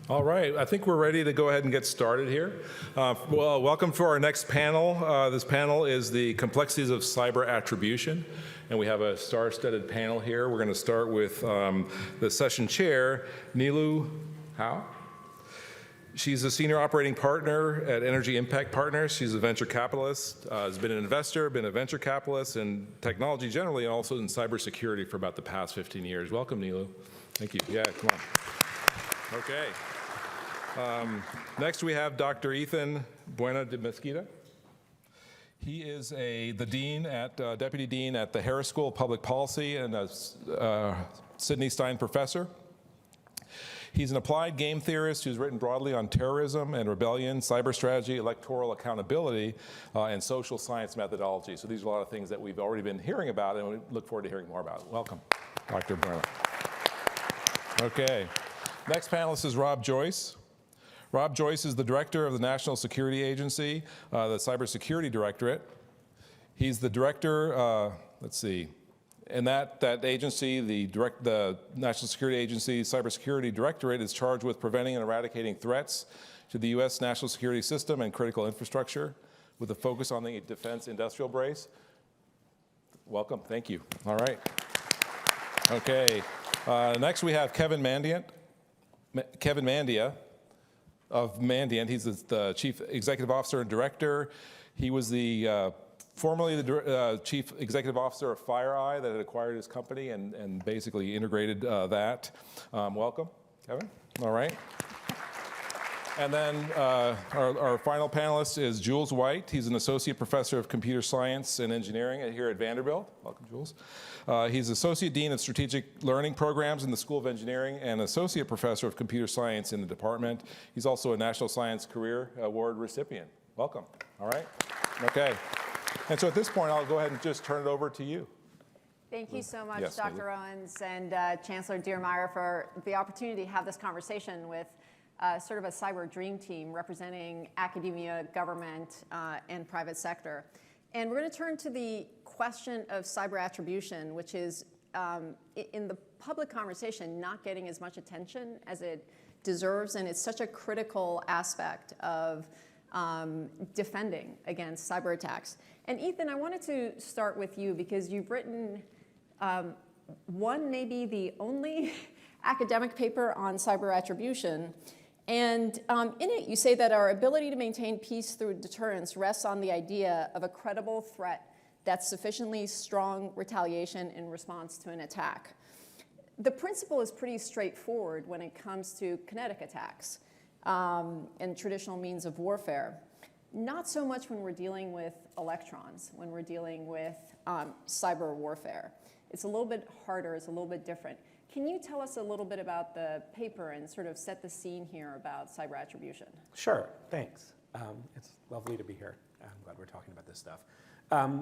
All right, I think we're ready to go ahead and get started here. Well, welcome to our next panel. This panel is the Complexities of Cyber Attribution, and we have a star-studded panel here. We're going to start with the session chair, Niloofar Howe. She's a senior operating partner at Energy Impact Partners. She's a venture capitalist, has been an investor, been a venture capitalist in technology generally, and also in cybersecurity for about the past 15 years. Welcome, Nilo. Thank you. Yeah, come on. Okay. Next, we have Dr. Ethan Buena de Mesquita. He is the dean deputy dean at the Harris School of Public Policy and a Sidney Stein professor. He's an applied game theorist who's written broadly on terrorism and rebellion, cyber strategy, electoral accountability, and social science methodology. So these are a lot of things that we've already been hearing about, and we look forward to hearing more about. Welcome, Dr. Buena. Okay. Next panelist is Rob Joyce. Rob Joyce is the director of the National Security Agency, the Cybersecurity Directorate. He's the director, in that agency, the National Security Agency Cybersecurity Directorate is charged with preventing and eradicating threats to the U.S. national security system and critical infrastructure with a focus on the defense industrial base. Welcome, thank you. All right. Okay, next we have Kevin Mandiant of Mandiant. He's the Chief Executive Officer and Director. He was formerly the Chief Executive Officer of FireEye that had acquired his company and basically integrated that. Welcome, Kevin. All right. And then our final panelist is Jules White. He's an Associate Professor of Computer Science and Engineering here at Vanderbilt. Welcome, Jules. He's Associate Dean of Strategic Learning Programs in the School of Engineering and Associate Professor of Computer Science in the department. He's also a National Science Career Award recipient. Welcome. All right. Okay. And so at this point, I'll go ahead and just turn it over to you. Thank you so much, Dr. Owens and Chancellor Diermeier, for the opportunity to have this conversation with sort of a cyber dream team representing academia, government, and private sector. And we're going to turn to the question of cyber attribution, which is, in the public conversation, not getting as much attention as it deserves, and it's such a critical aspect of defending against cyber attacks. And Ethan, I wanted to start with you because you've written maybe the only academic paper on cyber attribution. And in it, you say that our ability to maintain peace through deterrence rests on the idea of a credible threat that's sufficiently strong retaliation in response to an attack. The principle is pretty straightforward when it comes to kinetic attacks and traditional means of warfare. Not so much when we're dealing with electrons, when we're dealing with cyber warfare. It's a little bit harder, it's a little bit different. Can you tell us a little bit about the paper and sort of set the scene here about cyber attribution? Sure, thanks. It's lovely to be here. I'm glad we're talking about this stuff.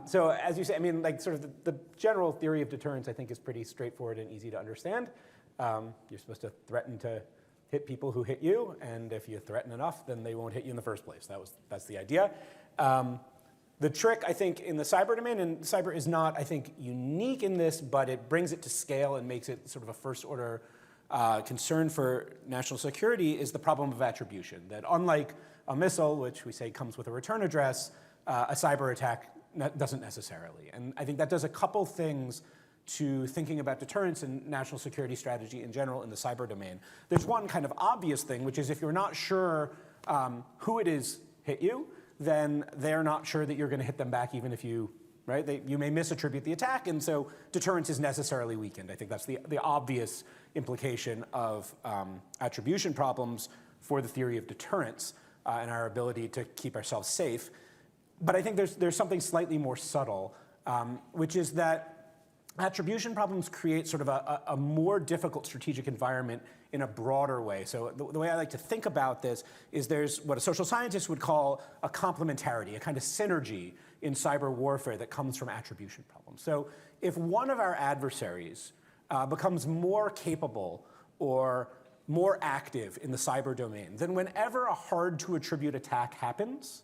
So as you say, I mean, like sort of the general theory of deterrence, I think, is pretty straightforward and easy to understand. You're supposed to threaten to hit people who hit you, and if you threaten enough, then they won't hit you in the first place. That's the idea. The trick, I think, in the cyber domain, and cyber is not, I think, unique in this, but it brings it to scale and makes it sort of a first-order concern for national security, is the problem of attribution. That unlike a missile, which we say comes with a return address, a cyber attack doesn't necessarily. And I think that does a couple things to thinking about deterrence and national security strategy in general in the cyber domain. There's one kind of obvious thing, which is if you're not sure who it is hit you, then they're not sure that you're going to hit them back even if you, right? You may misattribute the attack, and so deterrence is necessarily weakened. I think that's the obvious implication of attribution problems for the theory of deterrence and our ability to keep ourselves safe. But I think there's something slightly more subtle, which is that attribution problems create sort of a more difficult strategic environment in a broader way. So the way I like to think about this is there's what a social scientist would call a complementarity, a kind of synergy in cyber warfare that comes from attribution problems. So if one of our adversaries becomes more capable or more active in the cyber domain, then whenever a hard-to-attribute attack happens,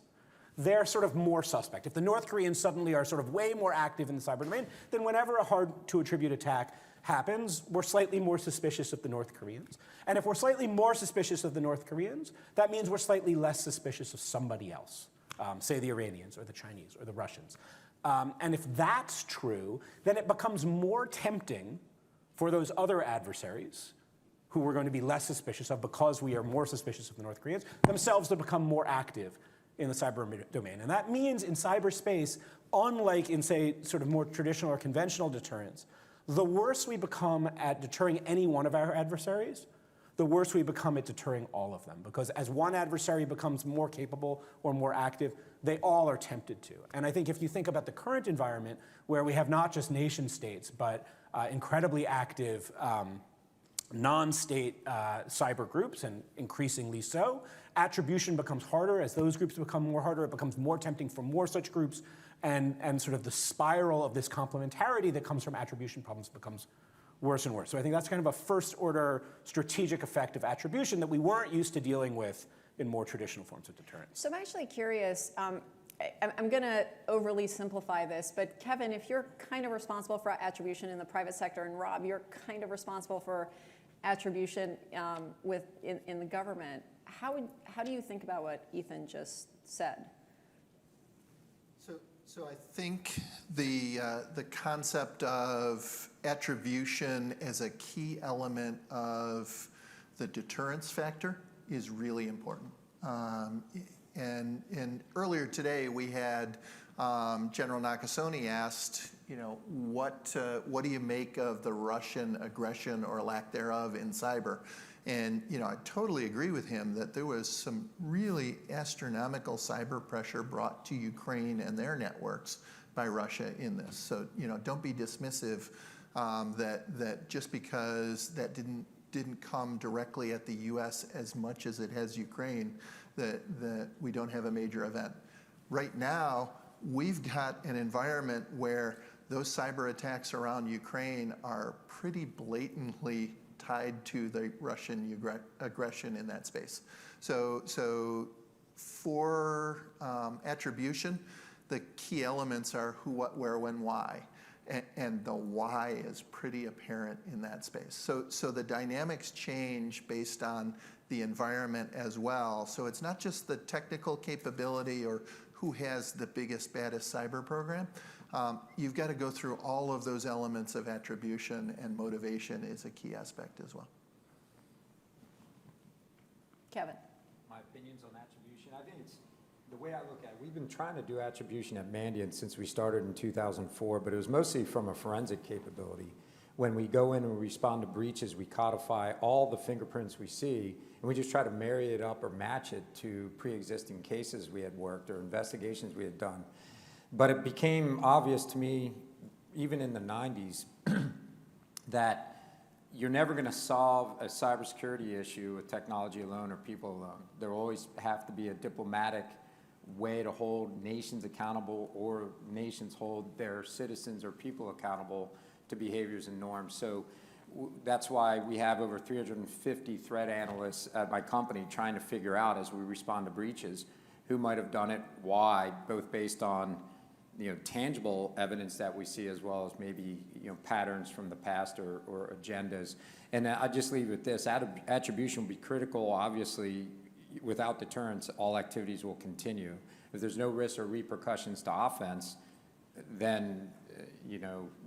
they're sort of more suspect. If the North Koreans suddenly are sort of way more active in the cyber domain, then whenever a hard-to-attribute attack happens, we're slightly more suspicious of the North Koreans. And if we're slightly more suspicious of the North Koreans, that means we're slightly less suspicious of somebody else, say the Iranians or the Chinese or the Russians. And if that's true, then it becomes more tempting for those other adversaries who we're going to be less suspicious of because we are more suspicious of the North Koreans, themselves to become more active in the cyber domain. And that means in cyberspace, unlike in, say, sort of more traditional or conventional deterrence, the worse we become at deterring any one of our adversaries, the worse we become at deterring all of them. Because as one adversary becomes more capable or more active, they all are tempted to. And I think if you think about the current environment, where we have not just nation states, but incredibly active non-state cyber groups, and increasingly so, attribution becomes harder. As those groups become more harder, it becomes more tempting for more such groups, and sort of the spiral of this complementarity that comes from attribution problems becomes worse and worse. So I think that's kind of a first-order strategic effect of attribution that we weren't used to dealing with in more traditional forms of deterrence. So I'm actually curious, I'm going to overly simplify this, but Kevin, if you're kind of responsible for attribution in the private sector, and Rob, you're kind of responsible for attribution in the government, how do you think about what Ethan just said? So I think the concept of attribution as a key element of the deterrence factor is really important. And earlier today we had General Nakasone asked, what do you make of the Russian aggression or lack thereof in cyber? And I totally agree with him that there was some really astronomical cyber pressure brought to Ukraine and their networks by Russia in this. So don't be dismissive that just because that didn't come directly at the U.S. as much as it has Ukraine, that we don't have a major event. Right now, we've got an environment where those cyber attacks around Ukraine are pretty blatantly tied to the Russian aggression in that space. So for attribution, the key elements are who, what, where, when, why. And the why is pretty apparent in that space. So the dynamics change based on the environment as well. So it's not just the technical capability or who has the biggest, baddest cyber program. You've got to go through all of those elements of attribution, and motivation is a key aspect as well. Kevin. My opinions on attribution, I think it's the way I look at it. We've been trying to do attribution at Mandiant since we started in 2004, but it was mostly from a forensic capability. When we go in and we respond to breaches, we codify all the fingerprints we see, and we just try to marry it up or match it to pre-existing cases we had worked or investigations we had done. But it became obvious to me, even in the 90s, that you're never going to solve a cybersecurity issue with technology alone or people alone. There will always have to be a diplomatic way to hold nations accountable, or nations hold their citizens or people accountable to behaviors and norms. So that's why we have over 350 threat analysts at my company trying to figure out, as we respond to breaches, who might have done it, why, both based on tangible evidence that we see, as well as maybe patterns from the past or agendas. And I just leave it with this: attribution will be critical. Obviously, without deterrence, all activities will continue. If there's no risk or repercussions to offense, then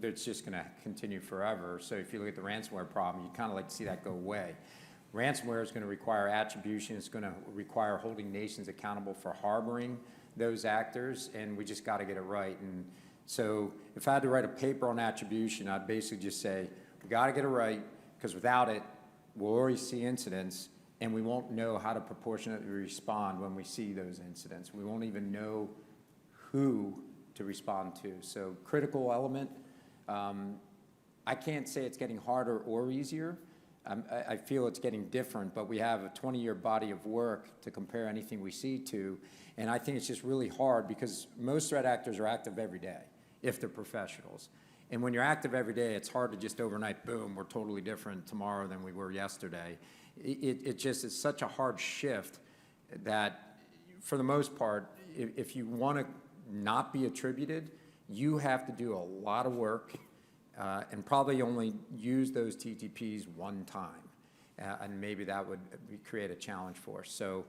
it's just going to continue forever. So if you look at the ransomware problem, you kind of like to see that go away. Ransomware is going to require attribution. It's going to require holding nations accountable for harboring those actors, and we just got to get it right. And so if I had to write a paper on attribution, I'd basically just say, we got to get it right, because without it, we'll already see incidents, and we won't know how to proportionately respond when we see those incidents. We won't even know who to respond to. So critical element. I can't say it's getting harder or easier. I feel it's getting different, but we have a 20-year body of work to compare anything we see to, and I think it's just really hard, because most threat actors are active every day, if they're professionals. And when you're active every day, it's hard to just overnight, boom, we're totally different tomorrow than we were yesterday. It just is such a hard shift that, for the most part, if you want to not be attributed, you have to do a lot of work and probably only use those TTPs one time. And maybe that would create a challenge for us. So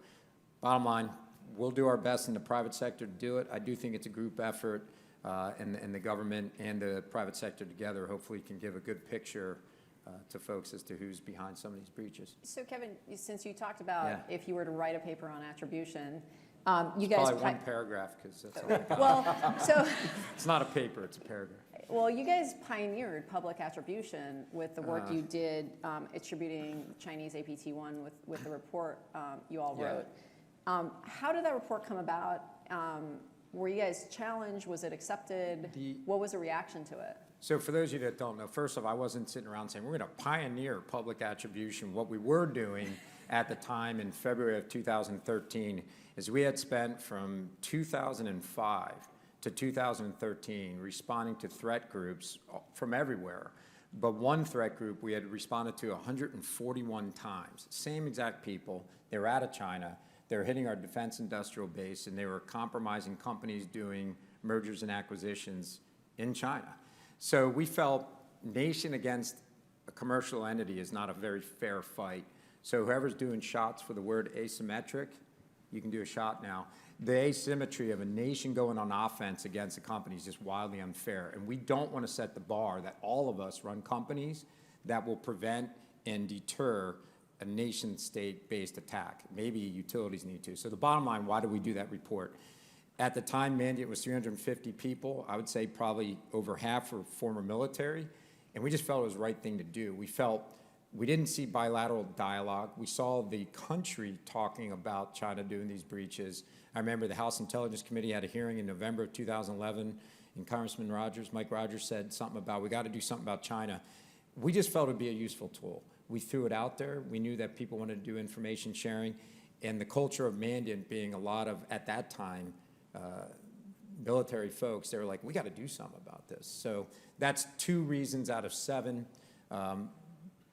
bottom line, we'll do our best in the private sector to do it. I do think it's a group effort, and the government and the private sector together hopefully can give a good picture to folks as to who's behind some of these breaches. So Kevin, since you talked about Yeah. if you were to write a paper on attribution, you It's guys... probably one paragraph, because that's all I got. Well, so... It's not a paper, it's a paragraph. Well, you guys pioneered public attribution with the work you did attributing Chinese APT1 with the report you all Yeah. wrote. How did that report come about? Were you guys challenged? Was it accepted? What was the reaction to it? So for those of you that don't know, first off, I wasn't sitting around saying, we're going to pioneer public attribution. What we were doing at the time in February of 2013 is we had spent from 2005 to 2013 responding to threat groups from everywhere. But one threat group we had responded to 141 times. Same exact people. They were out of China. They were hitting our defense industrial base, and they were compromising companies doing mergers and acquisitions in China. So we felt nation against a commercial entity is not a very fair fight. So whoever's doing shots for the word asymmetric, you can do a shot now. The asymmetry of a nation going on offense against a company is just wildly unfair. And we don't want to set the bar that all of us run companies that will prevent and deter a nation-state-based attack. Maybe utilities need to. So the bottom line, why did we do that report? At the time, Mandiant was 350 people. I would say probably over half were former military. And we just felt it was the right thing to do. We felt we didn't see bilateral dialogue. We saw the country talking about China doing these breaches. I remember the House Intelligence Committee had a hearing in November of 2011, and Congressman Mike Rogers said something about, we got to do something about China. We just felt it would be a useful tool. We threw it out there. We knew that people wanted to do information sharing, and the culture of Mandiant being a lot of, at that time, military folks, they were like, we got to do something about this. So that's 2 reasons out of 7.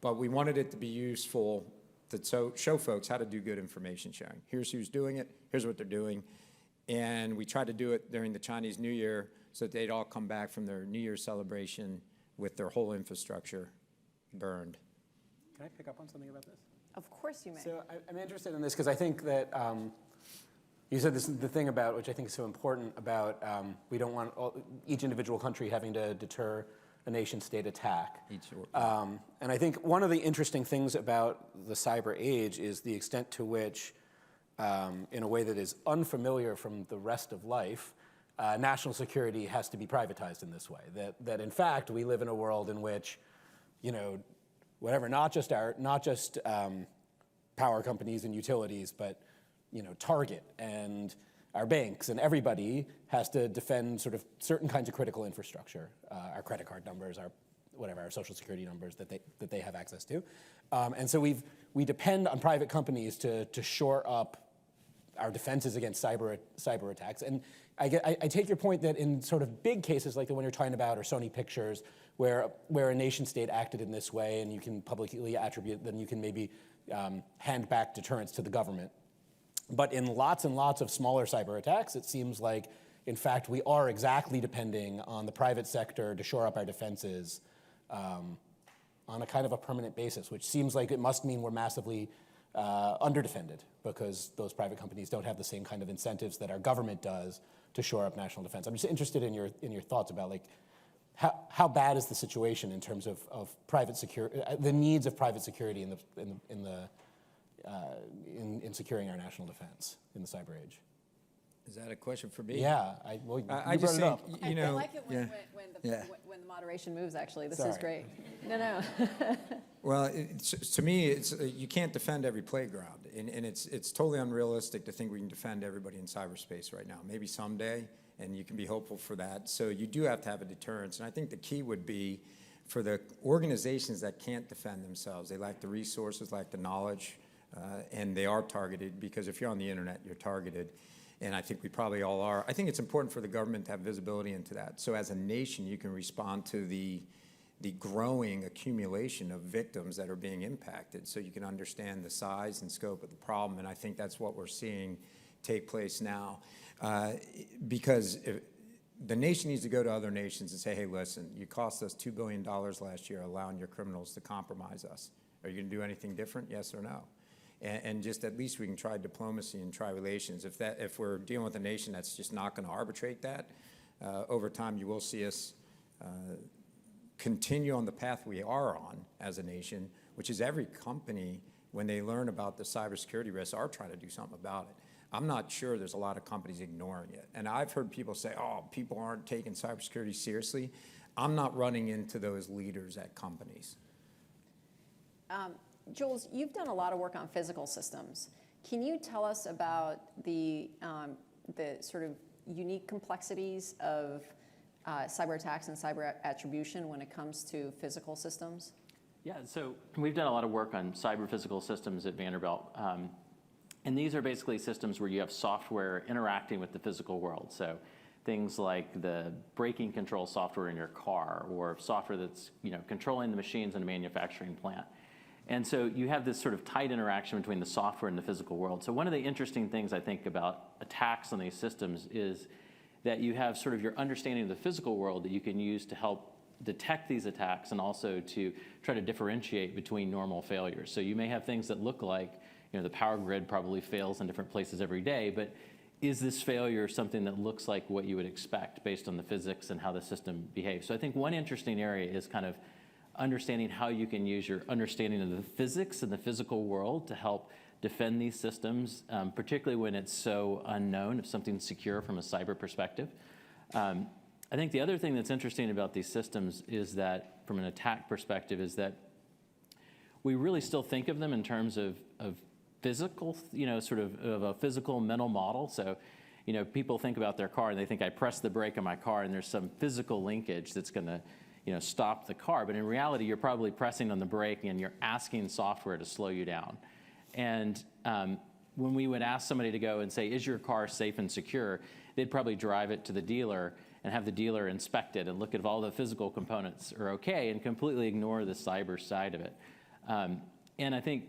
But we wanted it to be useful to show folks how to do good information sharing. Here's who's doing it. Here's what they're doing. And we tried to do it during the Chinese New Year so that they'd all come back from their New Year's celebration with their whole infrastructure burned. Can I pick up on something about this? Of course you may. So I'm interested in this because I think that you said this, the thing about, which I think is so important, about we don't want each individual country having to deter a nation-state attack. And I think one of the interesting things about the cyber age is the extent to which, in a way that is unfamiliar from the rest of life, national security has to be privatized in this way. That in fact, we live in a world in which, you know, whatever, not just power companies and utilities, but you know, Target and our banks and everybody has to defend sort of certain kinds of critical infrastructure, our credit card numbers, our whatever, our social security numbers that they have access to. And so we depend on private companies to shore up our defenses against cyber attacks. And I take your point that in sort of big cases like the one you're talking about, or Sony Pictures, where a nation state acted in this way and you can publicly attribute, then you can maybe hand back deterrence to the government. But in lots and lots of smaller cyber attacks, it seems like, in fact, we are exactly depending on the private sector to shore up our defenses on a kind of a permanent basis, which seems like it must mean we're massively underdefended because those private companies don't have the same kind of incentives that our government does to shore up national defense. I'm just interested in your thoughts about like how bad is the situation in terms of private security, the needs of private security in securing our national defense in the cyber age. Is that a question for me? Yeah, I just think, you know, I like it when the moderation moves, actually. This is great. No. Well, to me, you can't defend every playground, and it's totally unrealistic to think we can defend everybody in cyberspace right now. Maybe someday, and you can be hopeful for that. So you do have to have a deterrence, and I think the key would be for the organizations that can't defend themselves. They lack the resources, lack the knowledge, and they are targeted, because if you're on the internet, you're targeted. And I think we probably all are. I think it's important for the government to have visibility into that. So as a nation, you can respond to the growing accumulation of victims that are being impacted, so you can understand the size and scope of the problem. And I think that's what we're seeing take place now. Because the nation needs to go to other nations and say, hey, listen, you cost us $2 billion last year allowing your criminals to compromise us. Are you going to do anything different, yes or no? And just at least we can try diplomacy and try relations. If we're dealing with a nation that's just not going to arbitrate that, over time you will see us continue on the path we are on as a nation, which is every company, when they learn about the cybersecurity risks, are trying to do something about it. I'm not sure there's a lot of companies ignoring it. And I've heard people say, oh, people aren't taking cybersecurity seriously. I'm not running into those leaders at companies. Jules, you've done a lot of work on physical systems. Can you tell us about the sort of unique complexities of cyber attacks and cyber attribution when it comes to physical systems? Yeah, so we've done a lot of work on cyber physical systems at Vanderbilt. And these are basically systems where you have software interacting with the physical world. So things like the braking control software in your car, or software that's controlling the machines in a manufacturing plant. And so you have this sort of tight interaction between the software and the physical world. So one of the interesting things I think about attacks on these systems is that you have sort of your understanding of the physical world that you can use to help detect these attacks and also to try to differentiate between normal failures. So you may have things that look like the power grid probably fails in different places every day, but is this failure something that looks like what you would expect based on the physics and how the system behaves? So I think one interesting area is kind of understanding how you can use your understanding of the physics and the physical world to help defend these systems, particularly when it's so unknown, if something's secure from a cyber perspective. I think the other thing that's interesting about these systems is that, from an attack perspective, is that we really still think of them in terms of physical, sort of a physical mental model. So, people think about their car and they think, I press the brake on my car and there's some physical linkage that's going to stop the car. But in reality, you're probably pressing on the brake and you're asking software to slow you down. And when we would ask somebody to go and say, is your car safe and secure, they'd probably drive it to the dealer and have the dealer inspect it and look at if all the physical components are okay and completely ignore the cyber side of it. And I think,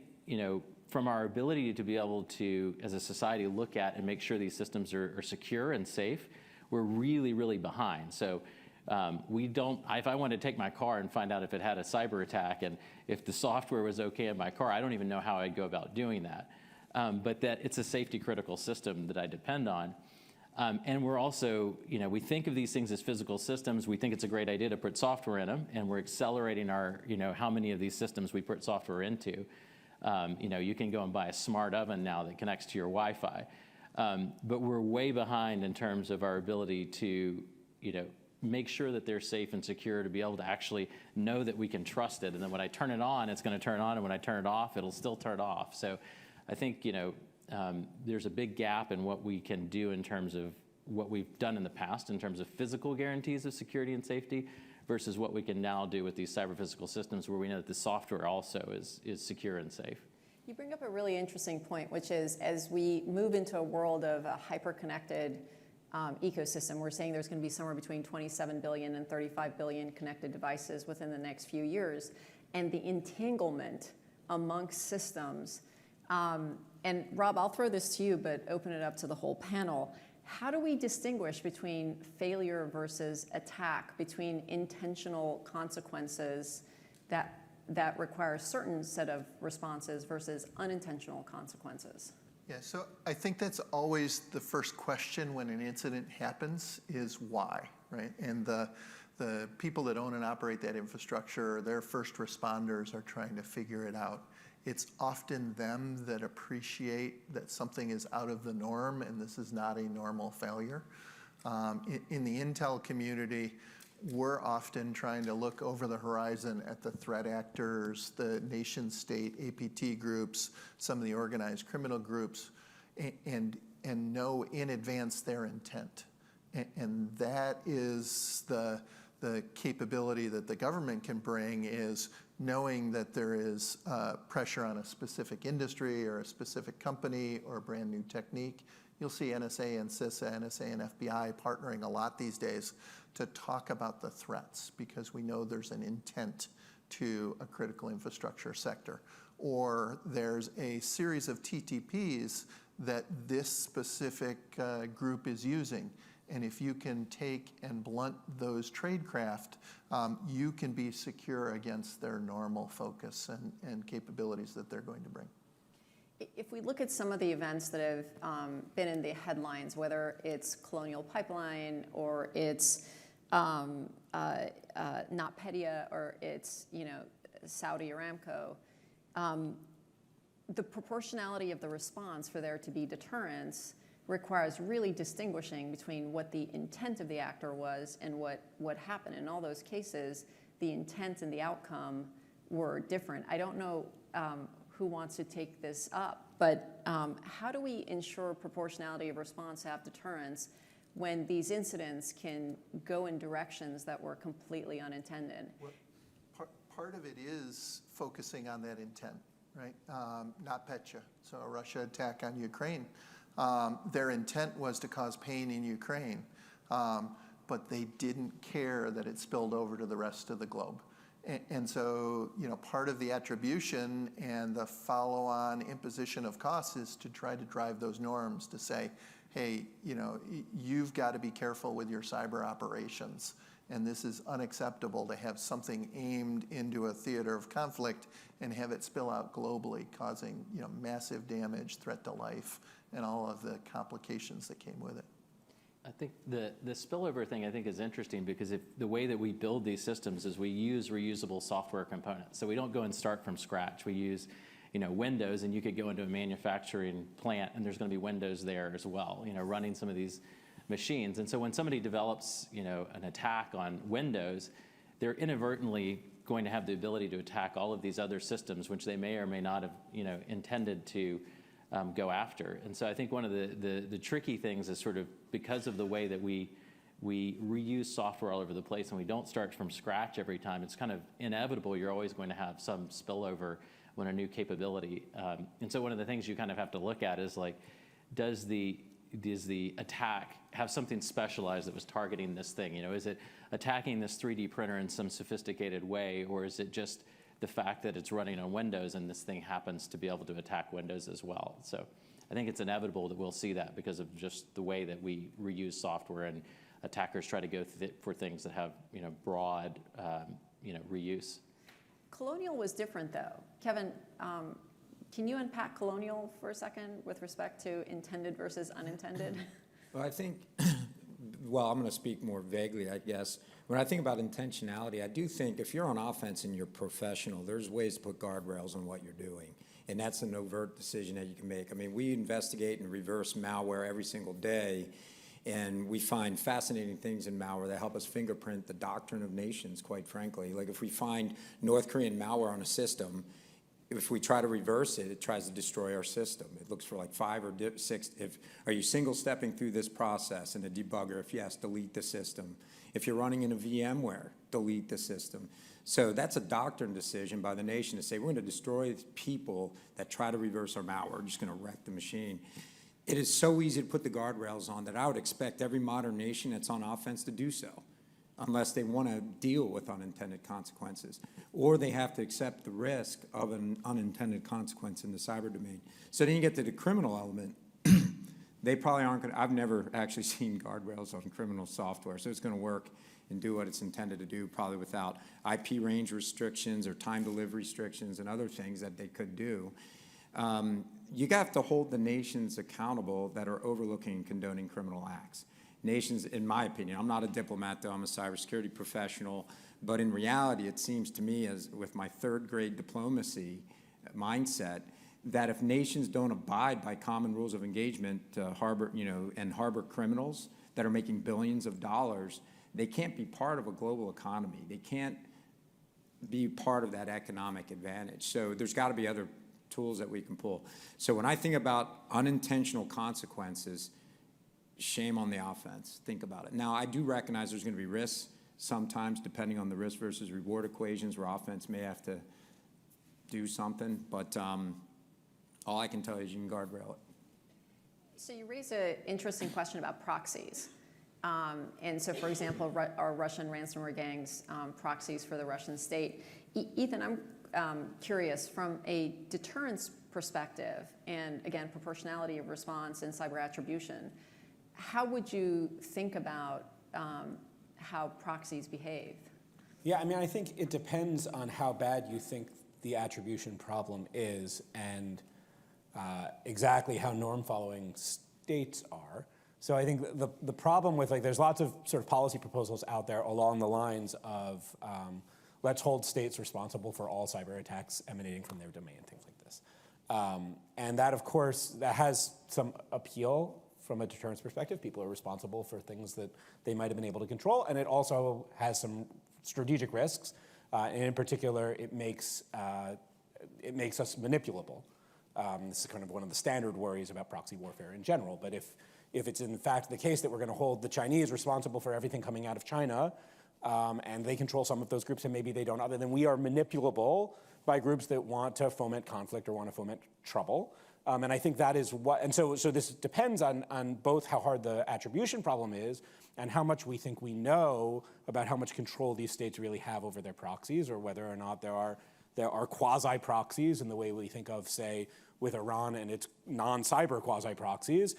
from our ability to be able to, as a society, look at and make sure these systems are secure and safe, we're really, really behind. So if I wanted to take my car and find out if it had a cyber attack and if the software was okay in my car, I don't even know how I'd go about doing that. But that it's a safety critical system that I depend on. And we're also, we think of these things as physical systems. We think it's a great idea to put software in them, and we're accelerating our, how many of these systems we put software into. You can go and buy a smart oven now that connects to your Wi-Fi. But we're way behind in terms of our ability to, make sure that they're safe and secure, to be able to actually know that we can trust it. And then when I turn it on, it's going to turn on, and when I turn it off, it'll still turn off. So I think, there's a big gap in what we can do in terms of what we've done in the past in terms of physical guarantees of security and safety versus what we can now do with these cyber physical systems, where we know that the software also is secure and safe. You bring up a really interesting point, which is as we move into a world of a hyper-connected ecosystem, we're saying there's going to be somewhere between 27 billion and 35 billion connected devices within the next few years, and the entanglement amongst systems. And Rob, I'll throw this to you, but open it up to the whole panel. How do we distinguish between failure versus attack, between intentional consequences that require a certain set of responses versus unintentional consequences? Yeah, so I think that's always the first question when an incident happens is why, right? And the people that own and operate that infrastructure, their first responders are trying to figure it out. It's often them that appreciate that something is out of the norm and this is not a normal failure. In the intel community, we're often trying to look over the horizon at the threat actors, the nation state APT groups, some of the organized criminal groups, and know in advance their intent. And that is the capability that the government can bring, is knowing that there is pressure on a specific industry or a specific company or a brand new technique. You'll see NSA and CISA, NSA and FBI partnering a lot these days to talk about the threats, because we know there's an intent to a critical infrastructure sector. Or there's a series of TTPs that this specific group is using. And if you can take and blunt those tradecraft, you can be secure against their normal focus and capabilities that they're going to bring. If we look at some of the events that have been in the headlines, whether it's Colonial Pipeline or it's NotPetya or it's Saudi Aramco, the proportionality of the response for there to be deterrence requires really distinguishing between what the intent of the actor was and what happened. In all those cases, the intent and the outcome were different. I don't know who wants to take this up, but how do we ensure proportionality of response to have deterrence when these incidents can go in directions that were completely unintended? Well, part of it is focusing on that intent, right? NotPetya, so a Russia attack on Ukraine. Their intent was to cause pain in Ukraine, but they didn't care that it spilled over to the rest of the globe. And so, part of the attribution and the follow-on imposition of costs is to try to drive those norms to say, hey, you've got to be careful with your cyber operations. And this is unacceptable to have something aimed into a theater of conflict and have it spill out globally, causing massive damage, threat to life, and all of the complications that came with it. I think the spillover thing I think is interesting because the way that we build these systems is we use reusable software components. So we don't go and start from scratch. We use Windows, and you could go into a manufacturing plant and there's going to be Windows there as well, running some of these machines. And so when somebody develops an attack on Windows, they're inadvertently going to have the ability to attack all of these other systems, which they may or may not have intended to go after. And so I think one of the tricky things is sort of because of the way that we reuse software all over the place and we don't start from scratch every time, it's kind of inevitable you're always going to have some spillover when a new capability. And so one of the things you kind of have to look at is like, does the attack have something specialized that was targeting this thing? Is it attacking this 3D printer in some sophisticated way, or is it just the fact that it's running on Windows and this thing happens to be able to attack Windows as well? So I think it's inevitable that we'll see that because of just the way that we reuse software and attackers try to go for things that have broad reuse. Colonial was different though. Kevin, can you unpack Colonial for a second with respect to intended versus unintended? Well, I think, I'm going to speak more vaguely, I guess. When I think about intentionality, I do think if you're on offense and you're professional, there's ways to put guardrails on what you're doing. And that's an overt decision that you can make. I mean, we investigate and reverse malware every single day, and we find fascinating things in malware that help us fingerprint the doctrine of nations, quite frankly. Like if we find North Korean malware on a system, if we try to reverse it, it tries to destroy our system. It looks for like 5 or 6. Are you single-stepping through this process in a debugger? If yes, delete the system. If you're running in a VMware, delete the system. So that's a doctrine decision by the nation to say, we're going to destroy people that try to reverse our malware. We're just going to wreck the machine. It is so easy to put the guardrails on that I would expect every modern nation that's on offense to do so, unless they want to deal with unintended consequences, or they have to accept the risk of an unintended consequence in the cyber domain. So then you get to the criminal element. They probably aren't going to, I've never actually seen guardrails on criminal software, so it's going to work and do what it's intended to do, probably without IP range restrictions or time delivery restrictions and other things that they could do. You have to hold the nations accountable that are overlooking and condoning criminal acts. Nations, in my opinion, I'm not a diplomat though, I'm a cybersecurity professional, but in reality it seems to me, as with my third grade diplomacy mindset, that if nations don't abide by common rules of engagement and harbor criminals that are making billions of dollars, they can't be part of a global economy. They can't be part of that economic advantage. So there's got to be other tools that we can pull. So when I think about unintentional consequences, shame on the offense. Think about it. Now, I do recognize there's going to be risks sometimes, depending on the risk versus reward equations, where offense may have to do something. But all I can tell you is you can guardrail it. So you raised an interesting question about proxies. And so, for example, are Russian ransomware gangs proxies for the Russian state? Ethan, I'm curious, from a deterrence perspective, and again, proportionality of response and cyber attribution, how would you think about how proxies behave? Yeah, I mean, I think it depends on how bad you think the attribution problem is and exactly how norm-following states are. So I think the problem with, like, there's lots of sort of policy proposals out there along the lines of let's hold states responsible for all cyber attacks emanating from their domain, things like this. And that, of course, that has some appeal from a deterrence perspective. People are responsible for things that they might have been able to control, and it also has some strategic risks. And in particular, it makes us manipulable. This is kind of one of the standard worries about proxy warfare in general. But if it's in fact the case that we're going to hold the Chinese responsible for everything coming out of China, and they control some of those groups and maybe they don't other, then we are manipulable by groups that want to foment conflict or want to foment trouble. And I think that is what, and so this depends on both how hard the attribution problem is and how much we think we know about how much control these states really have over their proxies, or whether or not there are quasi-proxies in the way we think of, say, with Iran and its non-cyber quasi-proxies,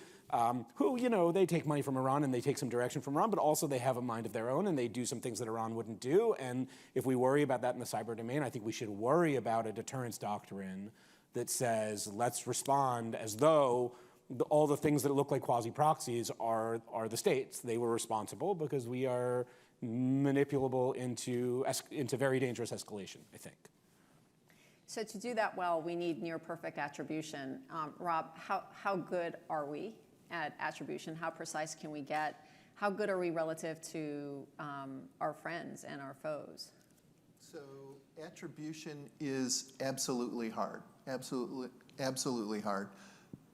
who, you know, they take money from Iran and they take some direction from Iran, but also they have a mind of their own and they do some things that Iran wouldn't do. And if we worry about that in the cyber domain, I think we should worry about a deterrence doctrine that says, let's respond as though all the things that look like quasi-proxies are the states. They were responsible because we are manipulable into very dangerous escalation, I think. So to do that well, we need near perfect attribution. Rob, how good are we at attribution? How precise can we get? How good are we relative to our friends and our foes? So attribution is absolutely hard, absolutely hard.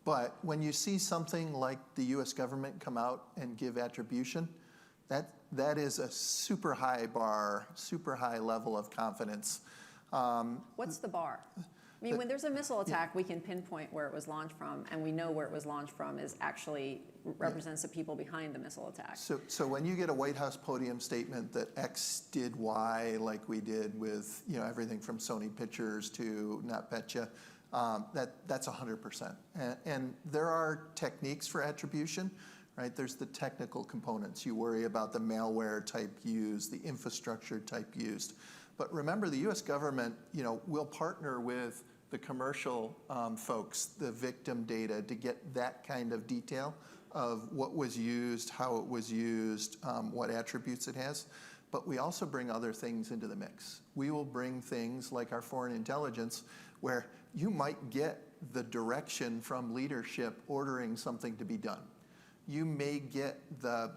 But when you see something like the US government come out and give attribution, that is a super high bar, super high level of confidence. What's the bar? I mean, when there's a missile attack, we can pinpoint where it was launched from, and we know where it was launched from is actually represents the people behind the missile attack. So when you get a White House podium statement that X did Y, like we did with, you know, everything from Sony Pictures to NotPetya, that's 100%. And there are techniques for attribution, right? There's the technical components. You worry about the malware type used, the infrastructure type used. But remember, the U.S. government, you know, will partner with the commercial folks, the victim data, to get that kind of detail of what was used, how it was used, what attributes it has. But we also bring other things into the mix. We will bring things like our foreign intelligence, where you might get the direction from leadership ordering something to be done. You may get the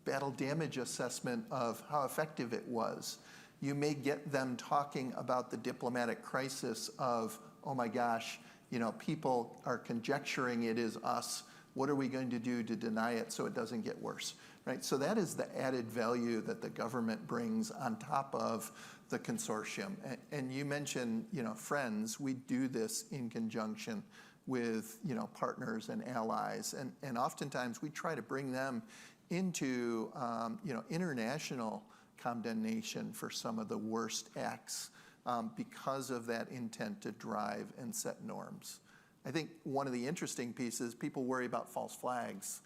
battle damage assessment of how effective it was. You may get them talking about the diplomatic crisis of, oh my gosh, you know, people are conjecturing it is us. What are we going to do to deny it so it doesn't get worse, right? So that is the added value that the government brings on top of the consortium. And you mentioned, you know, friends. We do this in conjunction with, you know, partners and allies. And oftentimes we try to bring them into, you know, international condemnation for some of the worst acts because of that intent to drive and set norms. I think one of the interesting pieces, people worry about false flags.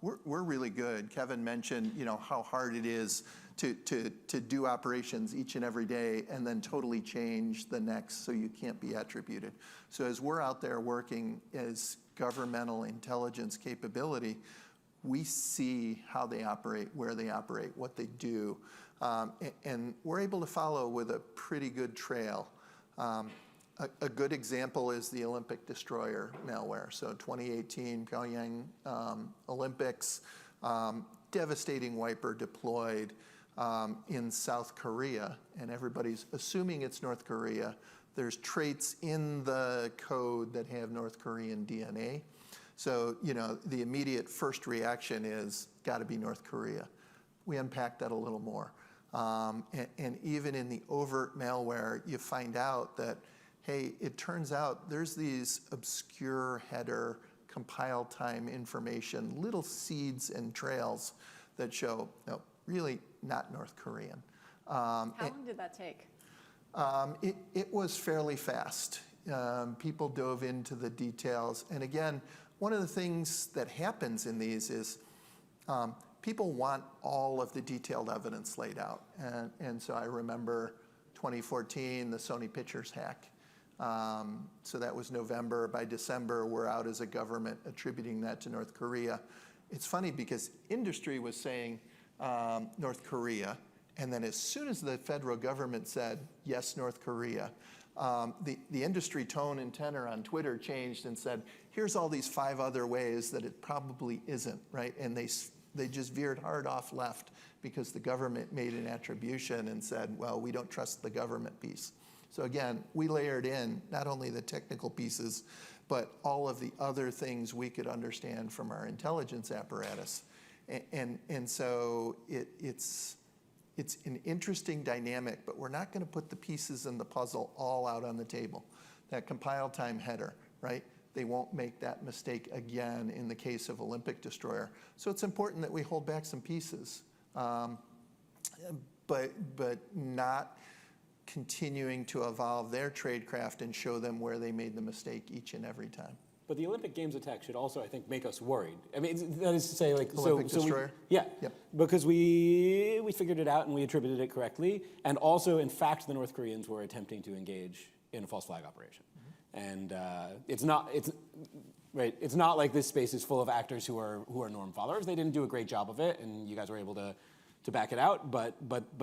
We're really good. Kevin mentioned, you know, how hard it is to do operations each and every day and then totally change the next so you can't be attributed. So as we're out there working as governmental intelligence capability, we see how they operate, where they operate, what they do, and we're able to follow with a pretty good trail. A good example is the Olympic destroyer malware. So 2018 Pyongyang Olympics, devastating wiper deployed in South Korea, and everybody's assuming it's North Korea. There's traits in the code that have North Korean DNA. So, you know, the immediate first reaction is got to be North Korea. We unpack that a little more. And even in the overt malware, you find out that, hey, it turns out there's these obscure header, compile time information, little seeds and trails that show, no, really not North Korean. How long did that take? It was fairly fast. People dove into the details. And again, one of the things that happens in these is people want all of the detailed evidence laid out. And so I remember 2014, the Sony Pictures hack. So that was November. By December, we're out as a government attributing that to North Korea. It's funny because industry was saying North Korea, and then as soon as the federal government said, yes, North Korea, the industry tone and tenor on Twitter changed and said, here's all these 5 other ways that it probably isn't, right? And they just veered hard off left because the government made an attribution and said, well, we don't trust the government piece. So again, we layered in not only the technical pieces, but all of the other things we could understand from our intelligence apparatus. And so it's an interesting dynamic, but we're not going to put the pieces in the puzzle all out on the table. That compile time header, right? They won't make that mistake again in the case of Olympic destroyer. So it's important that we hold back some pieces, but not continuing to evolve their tradecraft and show them where they made the mistake each and every time. But the Olympic Games attack should also, I think, make us worried. I mean, that is to say, like, Olympic destroyer? Yeah, Yep. because we figured it out and we attributed it correctly, and also, in fact, the North Koreans were attempting to engage in a false flag operation, and it's not like this space is full of actors who are norm followers. They didn't do a great job of it, and you guys were able to back it out, but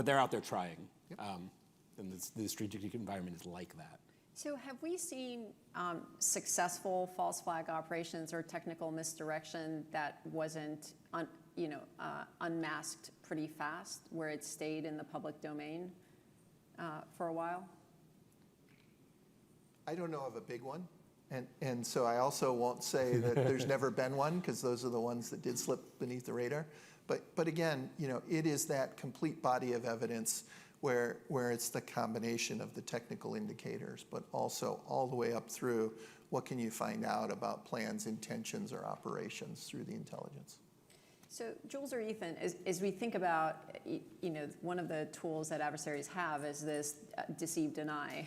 they're out there trying, and the strategic environment is like that. So have we seen successful false flag operations or technical misdirection that wasn't unmasked pretty fast, where it stayed in the public domain for a while? I don't know of a big one. And so I also won't say that there's never been one, because those are the ones that did slip beneath the radar. But again, it is that complete body of evidence where it's the combination of the technical indicators, but also all the way up through what can you find out about plans, intentions, or operations through the intelligence. So Jules or Ethan, as we think about, one of the tools that adversaries have is this deceive, deny,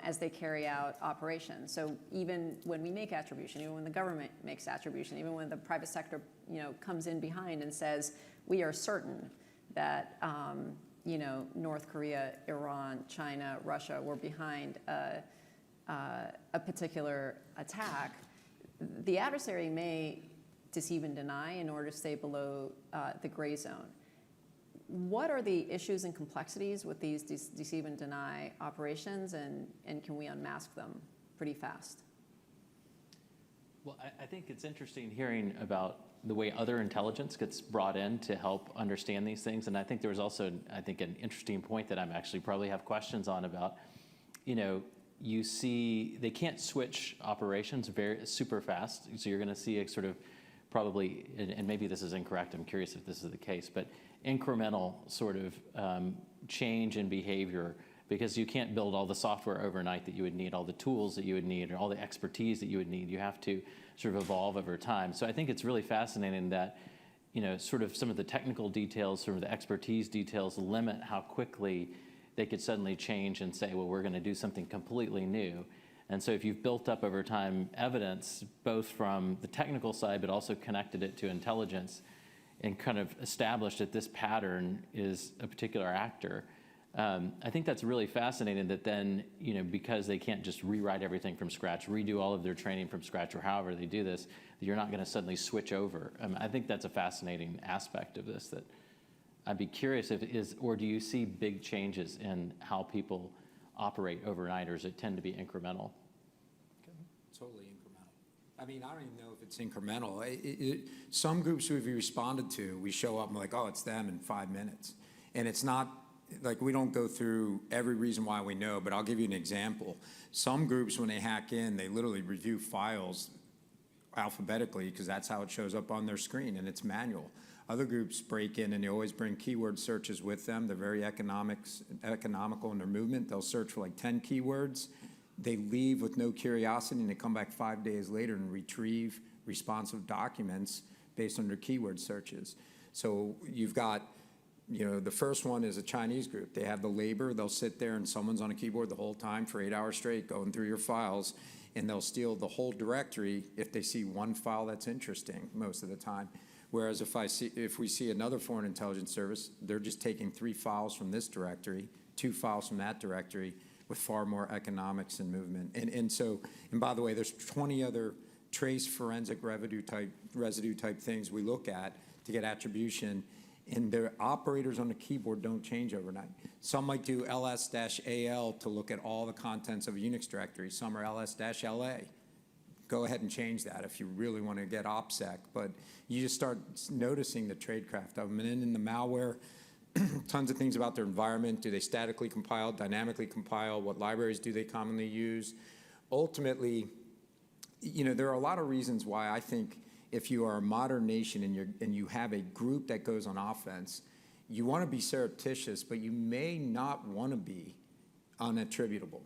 as they carry out operations. So even when we make attribution, even when the government makes attribution, even when the private sector, comes in behind and says, we are certain that, North Korea, Iran, China, Russia were behind a particular attack, the adversary may deceive and deny in order to stay below the gray zone. What are the issues and complexities with these deceive and deny operations, and can we unmask them pretty fast? Well, I think it's interesting hearing about the way other intelligence gets brought in to help understand these things. And I think there was also, an interesting point that I'm actually probably have questions on about, you see, they can't switch operations super fast. So you're going to see a sort of probably, and maybe this is incorrect, I'm curious if this is the case, but incremental sort of change in behavior, because you can't build all the software overnight that you would need, all the tools that you would need, or all the expertise that you would need. You have to sort of evolve over time. So I think it's really fascinating that, sort of some of the technical details, sort of the expertise details limit how quickly they could suddenly change and say, well, we're going to do something completely new. And so if you've built up over time evidence, both from the technical side, but also connected it to intelligence, and kind of established that this pattern is a particular actor, I think that's really fascinating that then, because they can't just rewrite everything from scratch, redo all of their training from scratch, or however they do this, you're not going to suddenly switch over. I think that's a fascinating aspect of this that I'd be curious if it is, or do you see big changes in how people operate overnight, or does it tend to be incremental? Totally incremental. I mean, I don't even know if it's incremental. Some groups we've responded to, we show up and we're like, oh, it's them in 5 minutes. And it's not, like, we don't go through every reason why we know, but I'll give you an example. Some groups, when they hack in, they literally review files alphabetically, because that's how it shows up on their screen, and it's manual. Other groups break in and they always bring keyword searches with them. They're very economical in their movement. They'll search for like 10 keywords. They leave with no curiosity, and they come back 5 days later and retrieve responsive documents based on their keyword searches. So you've got The first one is a Chinese group. They have the labor. They'll sit there and someone's on a keyboard the whole time for 8 hours straight going through your files, and they'll steal the whole directory if they see one file that's interesting most of the time. Whereas if we see another foreign intelligence service, they're just taking 3 files from this directory, 2 files from that directory, with far more economics and movement. And by the way, there's 20 other trace forensic residue type things we look at to get attribution, and their operators on the keyboard don't change overnight. Some might do ls-al to look at all the contents of a Unix directory. Some are ls-la. Go ahead and change that if you really want to get OPSEC, but you just start noticing the tradecraft of them. And then in the malware, tons of things about their environment. Do they statically compile, dynamically compile? What libraries do they commonly use? Ultimately, there are a lot of reasons why I think if you are a modern nation and you have a group that goes on offense, you want to be surreptitious, but you may not want to be unattributable,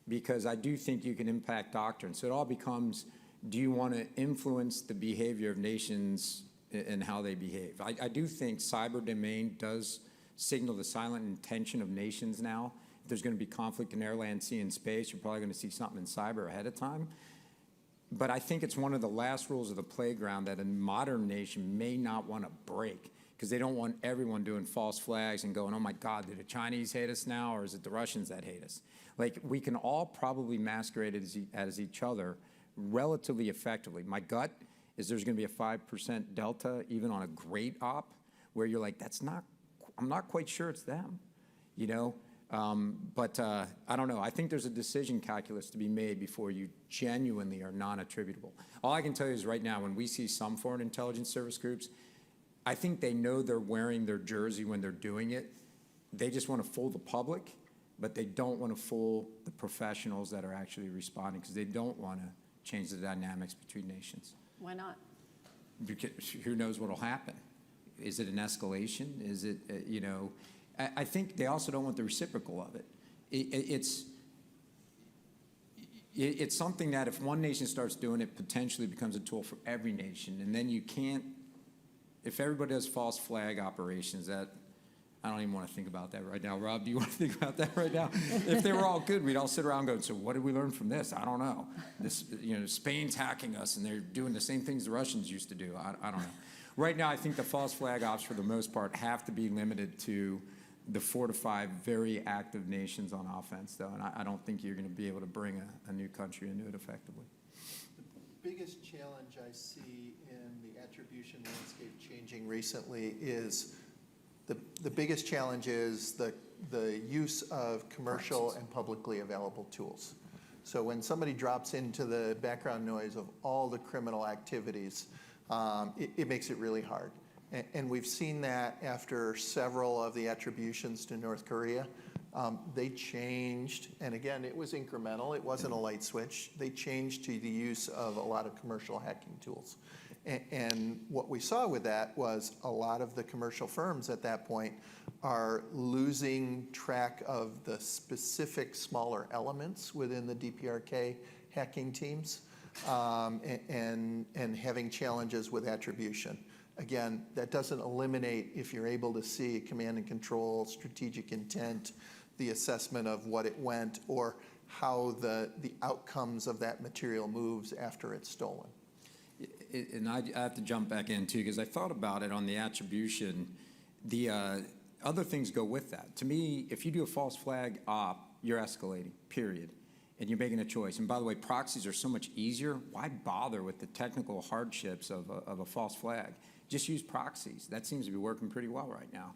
because I do think you can impact doctrine. So it all becomes, do you want to influence the behavior of nations and how they behave? I do think cyber domain does signal the silent intention of nations now. If there's going to be conflict in air, land, sea, and space, you're probably going to see something in cyber ahead of time. But I think it's one of the last rules of the playground that a modern nation may not want to break, because they don't want everyone doing false flags and going, oh my God, do the Chinese hate us now, or is it the Russians that hate us? Like, we can all probably masquerade as each other relatively effectively. My gut is there's going to be a 5% delta even on a great op where you're like, I'm not quite sure it's them, But I don't know. I think there's a decision calculus to be made before you genuinely are non-attributable. All I can tell you is right now, when we see some foreign intelligence service groups, I think they know they're wearing their jersey when they're doing it. They just want to fool the public, but they don't want to fool the professionals that are actually responding, because they don't want to change the dynamics between nations. Why not? Because who knows what will happen? Is it an escalation? Is it, I think they also don't want the reciprocal of it. It's something that if one nation starts doing it, potentially becomes a tool for every nation. And then you can't, if everybody does false flag operations, I don't even want to think about that right now. Rob, do you want to think about that right now? If they were all good, we'd all sit around going, so what did we learn from this? I don't know. Spain's hacking us, and they're doing the same things the Russians used to do. I don't know. Right now, I think the false flag ops, for the most part, have to be limited to the 4 to 5 very active nations on offense, though, and I don't think you're going to be able to bring a new country into it effectively. The biggest challenge I see in the attribution landscape changing recently is the biggest challenge is the use of commercial and publicly available tools. So when somebody drops into the background noise of all the criminal activities, it makes it really hard. And we've seen that after several of the attributions to North Korea. They changed, and again, it was incremental. It wasn't a light switch. They changed to the use of a lot of commercial hacking tools. And what we saw with that was a lot of the commercial firms at that point are losing track of the specific smaller elements within the DPRK hacking teams, and having challenges with attribution. Again, that doesn't eliminate if you're able to see command and control, strategic intent, the assessment of what it went, or how the outcomes of that material moves after it's stolen. And I have to jump back in too, because I thought about it on the attribution. The other things go with that. To me, if you do a false flag op, you're escalating, period. And you're making a choice. And by the way, proxies are so much easier. Why bother with the technical hardships of a false flag? Just use proxies. That seems to be working pretty well right now.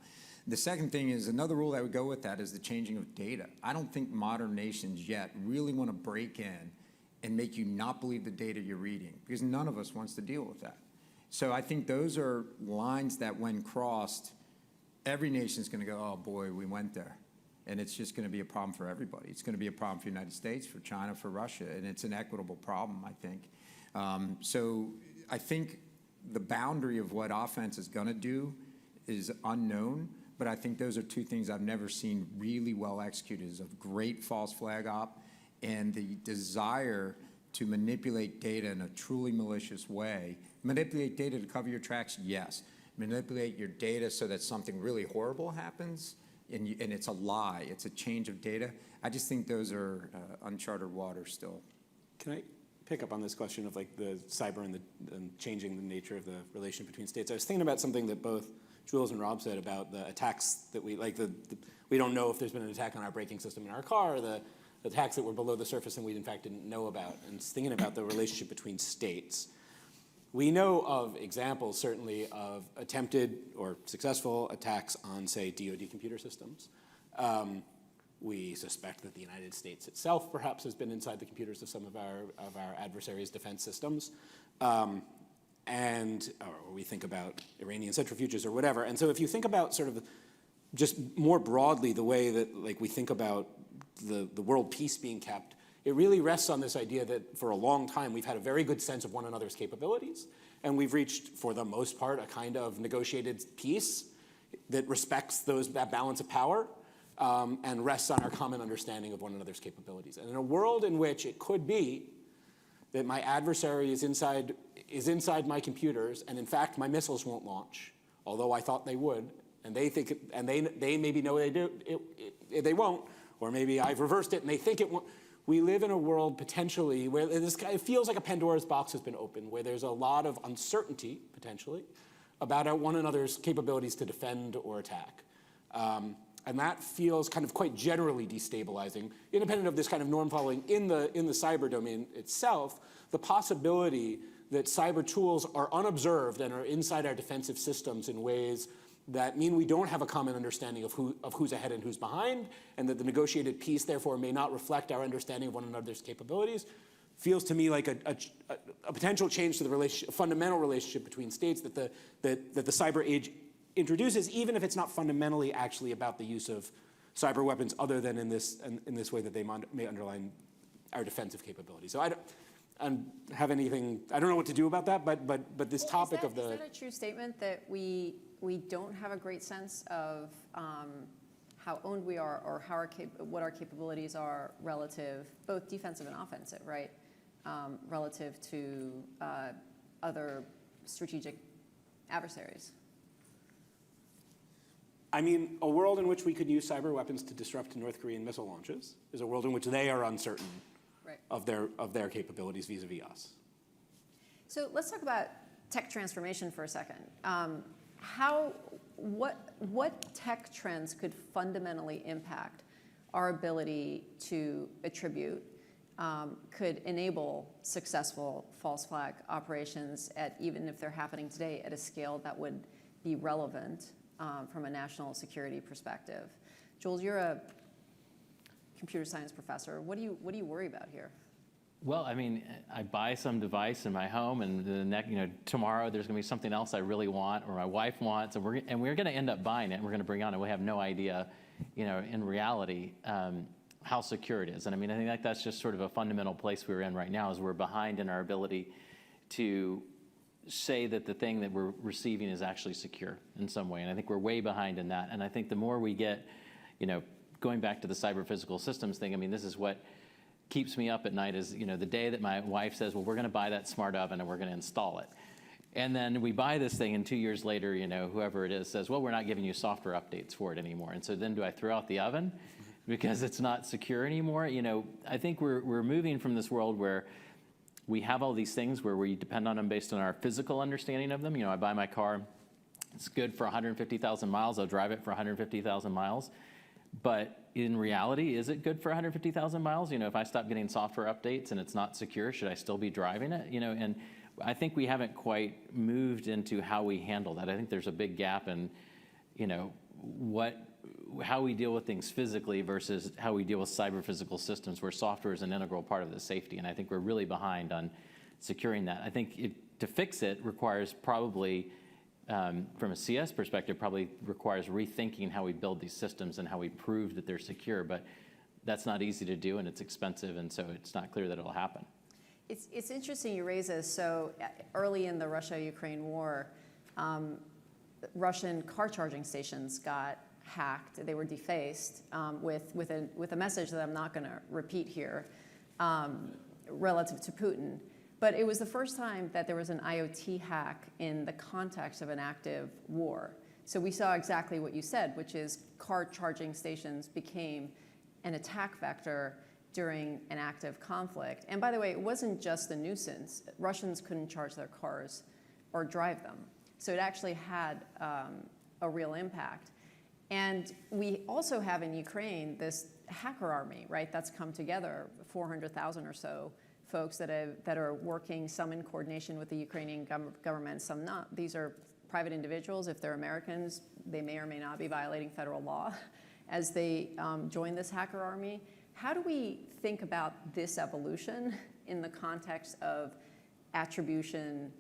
The second thing is, another rule that would go with that is the changing of data. I don't think modern nations yet really want to break in and make you not believe the data you're reading, because none of us wants to deal with that. So I think those are lines that, when crossed, every nation's going to go, oh boy, we went there. And it's just going to be a problem for everybody. It's going to be a problem for the United States, for China, for Russia, and it's an equitable problem, I think. So I think the boundary of what offense is going to do is unknown, but I think those are two things I've never seen really well executed, is a great false flag op and the desire to manipulate data in a truly malicious way. Manipulate data to cover your tracks, yes. manipulate your data so that something really horrible happens, and it's a lie, it's a change of data. I just think those are uncharted waters still. Can I pick up on this question of like the cyber and changing the nature of the relation between states? I was thinking about something that both Jules and Rob said about the attacks that we, like we don't know if there's been an attack on our braking system in our car, or the attacks that were below the surface and we in fact didn't know about, and thinking about the relationship between states. We know of examples, certainly, of attempted or successful attacks on, say, DoD computer systems. We suspect that the United States itself perhaps has been inside the computers of some of our adversaries' defense systems. Or we think about Iranian centrifuges or whatever. And so if you think about sort of just more broadly the way that like we think about the world peace being kept, it really rests on this idea that for a long time we've had a very good sense of one another's capabilities, and we've reached, for the most part, a kind of negotiated peace that respects that balance of power and rests on our common understanding of one another's capabilities. And in a world in which it could be that my adversary is inside my computers, and in fact my missiles won't launch, although I thought they would, and they think and they maybe know they won't, or maybe I've reversed it and they think it won't. We live in a world potentially where it feels like a Pandora's box has been opened, where there's a lot of uncertainty, potentially, about one another's capabilities to defend or attack. And that feels kind of quite generally destabilizing, independent of this kind of norm following in the cyber domain itself. The possibility that cyber tools are unobserved and are inside our defensive systems in ways that mean we don't have a common understanding of who's ahead and who's behind, and that the negotiated peace, therefore, may not reflect our understanding of one another's capabilities, feels to me like a potential change to the fundamental relationship between states that the cyber age introduces, even if it's not fundamentally actually about the use of cyber weapons, other than in this way that they may underline our defensive capabilities. So I don't know what to do about that, but this topic of the... Is that a true statement, that we don't have a great sense of how owned we are, or how what our capabilities are relative, both defensive and offensive, right? Relative to other strategic adversaries? I mean, a world in which we could use cyber weapons to disrupt North Korean missile launches is a world in which they are uncertain of their capabilities vis-a-vis us. So let's talk about tech transformation for a second. What tech trends could fundamentally impact our ability to attribute, could enable successful false flag operations, even if they're happening today, at a scale that would be relevant from a national security perspective? Jules, you're a computer science professor. What do you worry about here? Well, I mean, I buy some device in my home, and tomorrow there's going to be something else I really want, or my wife wants, and we're going to end up buying it, and we're going to bring it on, and we have no idea, in reality, how secure it is. And I mean, I think that's just sort of a fundamental place we're in right now, is we're behind in our ability to say that the thing that we're receiving is actually secure in some way. And I think we're way behind in that. And I think the more we get, going back to the cyber physical systems thing, I mean, this is what keeps me up at night, is, the day that my wife says, well, we're going to buy that smart oven and we're going to install it. And then we buy this thing, and 2 years later, whoever it is says, well, we're not giving you software updates for it anymore. And so then do I throw out the oven because it's not secure anymore? I think we're moving from this world where we have all these things where we depend on them based on our physical understanding of them. I buy my car, it's good for 150,000 miles, I'll drive it for 150,000 miles. But in reality, is it good for 150,000 miles? If I stop getting software updates and it's not secure, should I still be driving it? And I think we haven't quite moved into how we handle that. I think there's a big gap in, how we deal with things physically versus how we deal with cyber physical systems, where software is an integral part of the safety. And I think we're really behind on securing that. I think to fix it requires probably, from a CS perspective, probably requires rethinking how we build these systems and how we prove that they're secure. But that's not easy to do, and it's expensive, and so it's not clear that it'll happen. It's interesting you raise this. So early in the Russia-Ukraine war, Russian car charging stations got hacked. They were defaced with a message that I'm not going to repeat here, relative to Putin. But it was the first time that there was an IoT hack in the context of an active war. So we saw exactly what you said, which is car charging stations became an attack vector during an active conflict. And by the way, it wasn't just a nuisance. Russians couldn't charge their cars or drive them. So it actually had a real impact. And we also have in Ukraine this hacker army, right, that's come together, 400,000 or so folks that are working, some in coordination with the Ukrainian government, some not. These are private individuals. If they're Americans, they may or may not be violating federal law as they join this hacker army. How do we think about this evolution in the context of attribution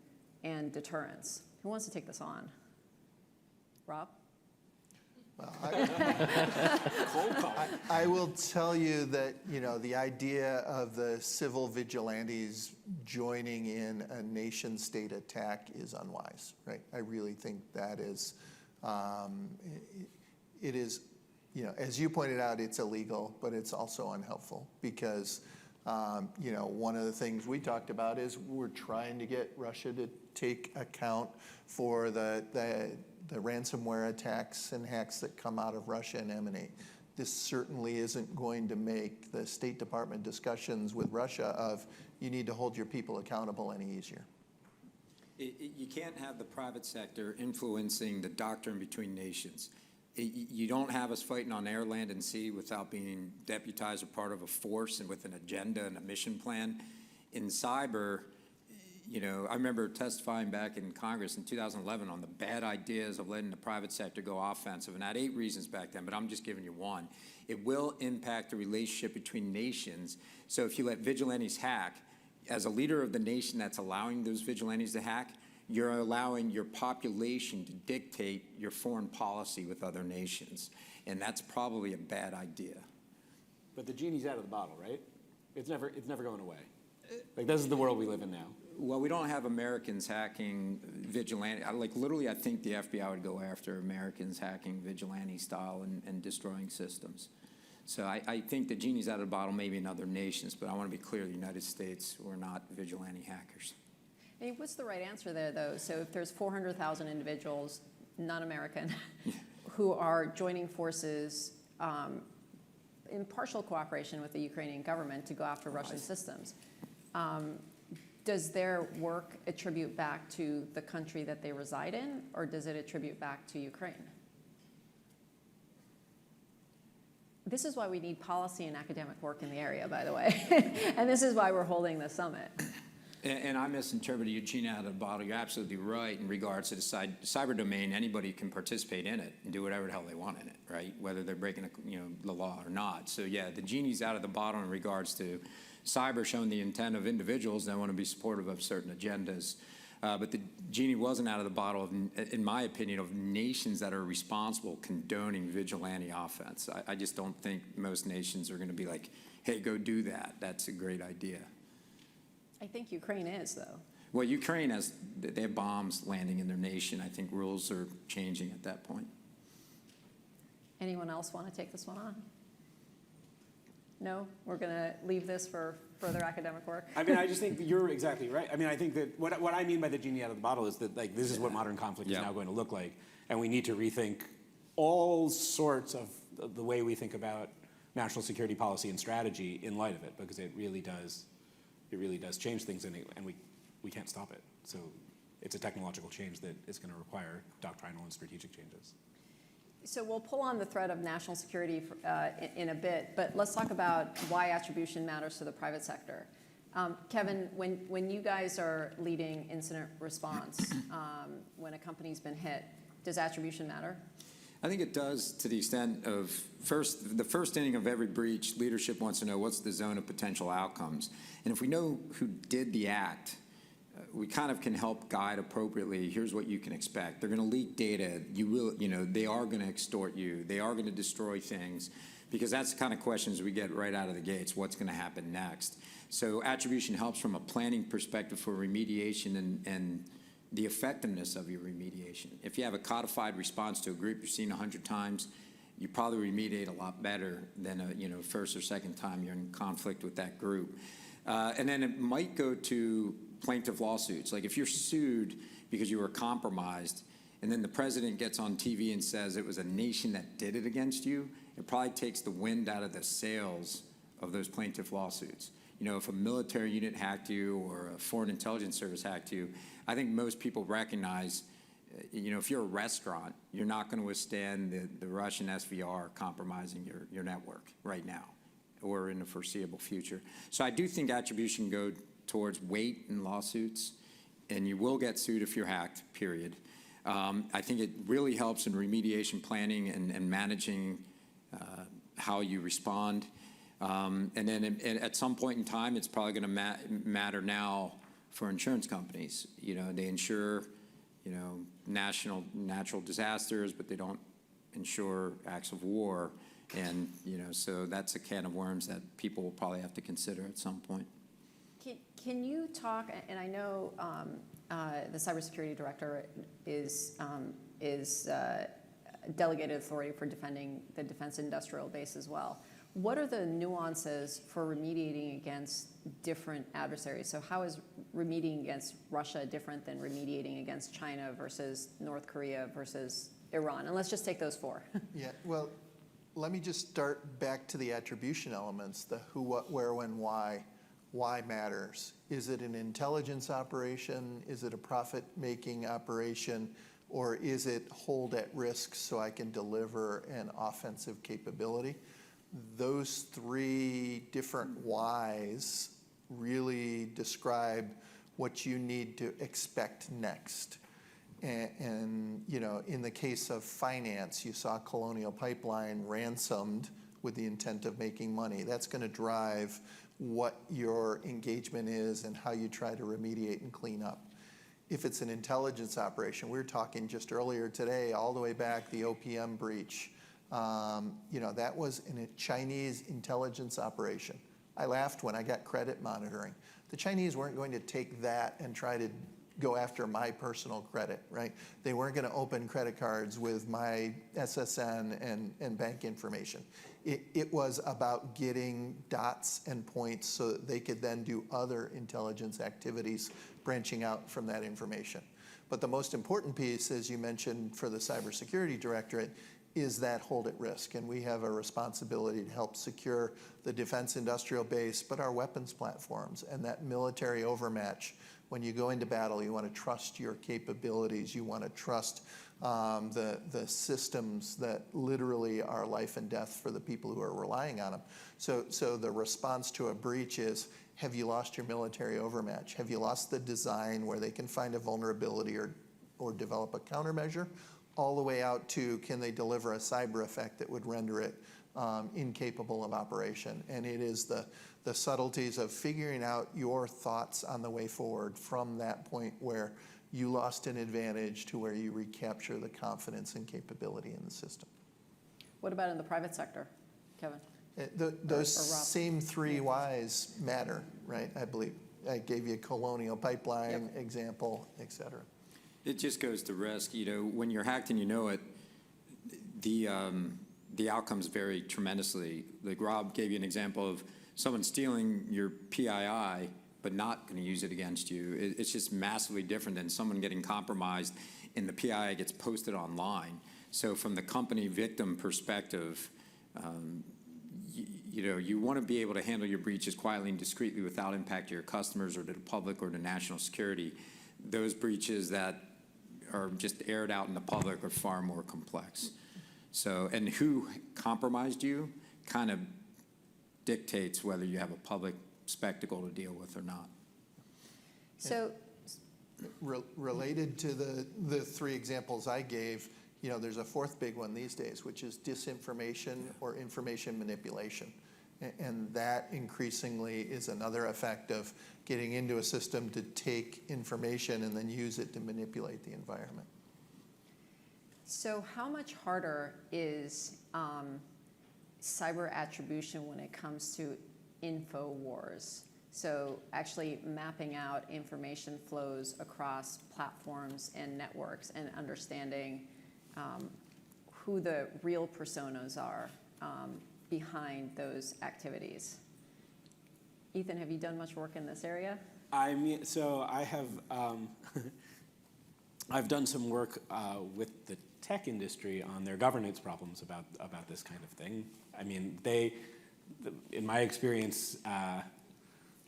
and deterrence? Who wants to take this on? Rob? Well, I will tell you that, you know, the idea of the civil vigilantes joining in a nation state attack is unwise, right? I really think that is, it is, you know, as you pointed out, it's illegal, but it's also unhelpful because, you know, one of the things we talked about is we're trying to get Russia to take account for the ransomware attacks and hacks that come out of Russia and emanate. This certainly isn't going to make the State Department discussions with Russia of you need to hold your people accountable any easier. You can't have the private sector influencing the doctrine between nations. You don't have us fighting on air, land, and sea without being deputized or part of a force and with an agenda and a mission plan. In cyber, you know, I remember testifying back in Congress in 2011 on the bad ideas of letting the private sector go offensive, and I had 8 reasons back then, but I'm just giving you one. It will impact the relationship between nations. So if you let vigilantes hack, as a leader of the nation that's allowing those vigilantes to hack, you're allowing your population to dictate your foreign policy with other nations, and that's probably a bad idea. But the genie's out of the bottle, right? It's never going away. Like, this is the world we live in now. Well, we don't have Americans hacking vigilante. Like, literally, I think the FBI would go after Americans hacking vigilante style and destroying systems. So I think the genie's out of the bottle, maybe in other nations, but I want to be clear, the United States, we're not vigilante hackers. Hey, what's the right answer there, though? So if there's 400,000 individuals, non-American, who are joining forces in partial cooperation with the Ukrainian government to go after Russian systems, does their work attribute back to the country that they reside in, or does it attribute back to Ukraine? This is why we need policy and academic work in the area, by the way. And this is why we're holding the summit. And I misinterpreted your genie out of the bottle. You're absolutely right in regards to the cyber domain. Anybody can participate in it and do whatever the hell they want in it, right? Whether they're breaking the law or not. So yeah, the genie's out of the bottle in regards to cyber showing the intent of individuals that want to be supportive of certain agendas. But the genie wasn't out of the bottle, in my opinion, of nations that are responsible condoning vigilante offense. I just don't think most nations are going to be like, hey, go do that. That's a great idea. I think Ukraine is, though. Well, Ukraine they have bombs landing in their nation. I think rules are changing at that point. Anyone else want to take this one on? No? We're going to leave this for further academic work? I mean, I just think that you're exactly right. I mean, I think that what I mean by the genie out of the bottle is that, like, this is what modern conflict is now going to look like, and we need to rethink all sorts of the way we think about national security policy and strategy in light of it, because it really does change things, and we can't stop it. So it's a technological change that is going to require doctrinal and strategic changes. So we'll pull on the thread of national security in a bit, but let's talk about why attribution matters to the private sector. Kevin, when you guys are leading incident response, when a company's been hit, does attribution matter? I think it does, to the extent of the first inning of every breach, leadership wants to know what's the zone of potential outcomes. And if we know who did the act, we kind of can help guide appropriately. Here's what you can expect. They're going to leak data. They are going to extort you. They are going to destroy things, because that's the kind of questions we get right out of the gates. What's going to happen next? So attribution helps from a planning perspective for remediation and the effectiveness of your remediation. If you have a codified response to a group you've seen 100 times, you probably remediate a lot better than first or second time you're in conflict with that group. And then it might go to plaintiff lawsuits. Like if you're sued because you were compromised, and then the president gets on TV and says it was a nation that did it against you, it probably takes the wind out of the sails of those plaintiff lawsuits. You know, if a military unit hacked you or a foreign intelligence service hacked you, I think most people recognize, you know, if you're a restaurant, you're not going to withstand the Russian SVR compromising your network right now or in the foreseeable future. So I do think attribution go towards weight in lawsuits, and you will get sued if you're hacked, period. I think it really helps in remediation planning and managing how you respond. And then at some point in time, it's probably going to matter now for insurance companies. You know, they insure, you know, natural disasters, but they don't insure acts of war. And, you know, so that's a can of worms that people will probably have to consider at some point. Can you talk, and I know the cybersecurity director is delegated authority for defending the defense industrial base as well. What are the nuances for remediating against different adversaries? So how is remediating against Russia different than remediating against China versus North Korea versus Iran? And let's just take those four. Yeah, well, let me just start back to the attribution elements, the who, what, where, when, why. Why matters. Is it an intelligence operation? Is it a profit-making operation? Or is it hold at risk so I can deliver an offensive capability? Those three different whys really describe what you need to expect next. And you know, in the case of finance, you saw Colonial Pipeline ransomed with the intent of making money. That's going to drive what your engagement is and how you try to remediate and clean up. If it's an intelligence operation, we were talking just earlier today, all the way back, the OPM breach. You know, that was a Chinese intelligence operation. I laughed when I got credit monitoring. The Chinese weren't going to take that and try to go after my personal credit, right? They weren't going to open credit cards with my SSN and bank information. It was about getting dots and points so that they could then do other intelligence activities branching out from that information. But the most important piece, as you mentioned for the Cybersecurity Directorate, is that hold at risk. And we have a responsibility to help secure the defense industrial base, but our weapons platforms and that military overmatch. When you go into battle, you want to trust your capabilities. You want to trust the systems that literally are life and death for the people who are relying on them. So the response to a breach is, have you lost your military overmatch? Have you lost the design where they can find a vulnerability or develop a countermeasure? All the way out to, can they deliver a cyber effect that would render it incapable of operation? And it is the subtleties of figuring out your thoughts on the way forward from that point where you lost an advantage to where you recapture the confidence and capability in the system. What about in the private sector, Kevin? Those or Rob? same three whys matter, right? I believe I gave you a Colonial Pipeline example, et cetera. It just goes to risk. You know, when you're hacked and you know it, the outcomes vary tremendously. Like Rob gave you an example of someone stealing your PII but not going to use it against you. It's just massively different than someone getting compromised and the PII gets posted online. So from the company victim perspective, you know, you want to be able to handle your breaches quietly and discreetly without impact to your customers or to the public or to national security. Those breaches that are just aired out in the public are far more complex. So, and who compromised you kind of dictates whether you have a public spectacle to deal with or not. So, Related to the three examples I gave, you know, there's a fourth big one these days, which is disinformation or information manipulation. And that increasingly is another effect of getting into a system to take information and then use it to manipulate the environment. so how much harder is cyber attribution when it comes to info wars? So actually mapping out information flows across platforms and networks and understanding who the real personas are behind those activities. Ethan, have you done much work in this area? I mean, so I have, I've done some work with the tech industry on their governance problems about this kind of thing. I mean, in my experience,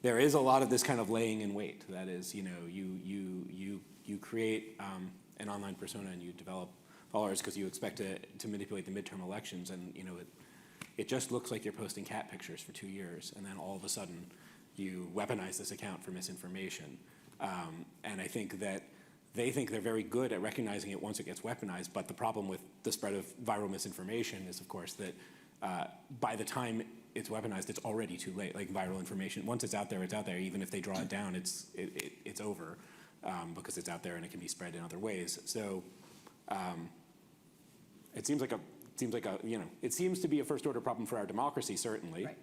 there is a lot of this kind of laying in wait. That is, you know, you create an online persona and you develop followers because you expect to manipulate the midterm elections, and you know it just looks like you're posting cat pictures for 2 years, and then all of a sudden you weaponize this account for misinformation. And I think that they think they're very good at recognizing it once it gets weaponized, but the problem with the spread of viral misinformation is, of course, that by the time it's weaponized, it's already too late. Like viral information, once it's out there, it's out there. Even if they draw it down, it's over because it's out there and it can be spread in other ways. So it seems like a it seems to be a first order problem for our democracy, certainly. Right.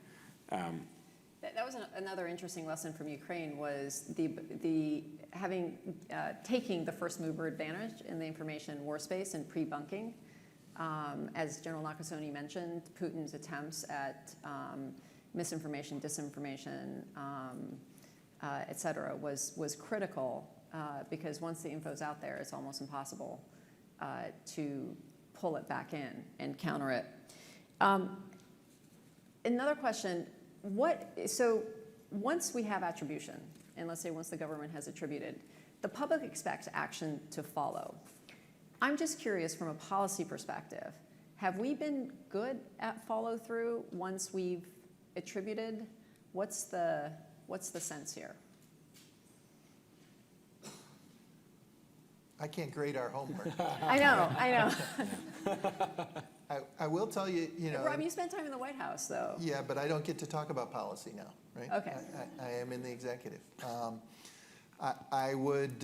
That was another interesting lesson from Ukraine, was taking the first mover advantage in the information war space and pre-bunking. As General Nakasone mentioned, Putin's attempts at misinformation, disinformation, et cetera, was critical because once the info's out there, it's almost impossible to pull it back in and counter it. Another question. So once we have attribution, and let's say once the government has attributed, the public expects action to follow. I'm just curious from a policy perspective, have we been good at follow through once we've attributed? What's the sense here? I can't grade our homework. I know. I will tell you, you know. Rob, you spent time in the White House, though. Yeah, but I don't get to talk about policy now, right? Okay. I am in the executive. I would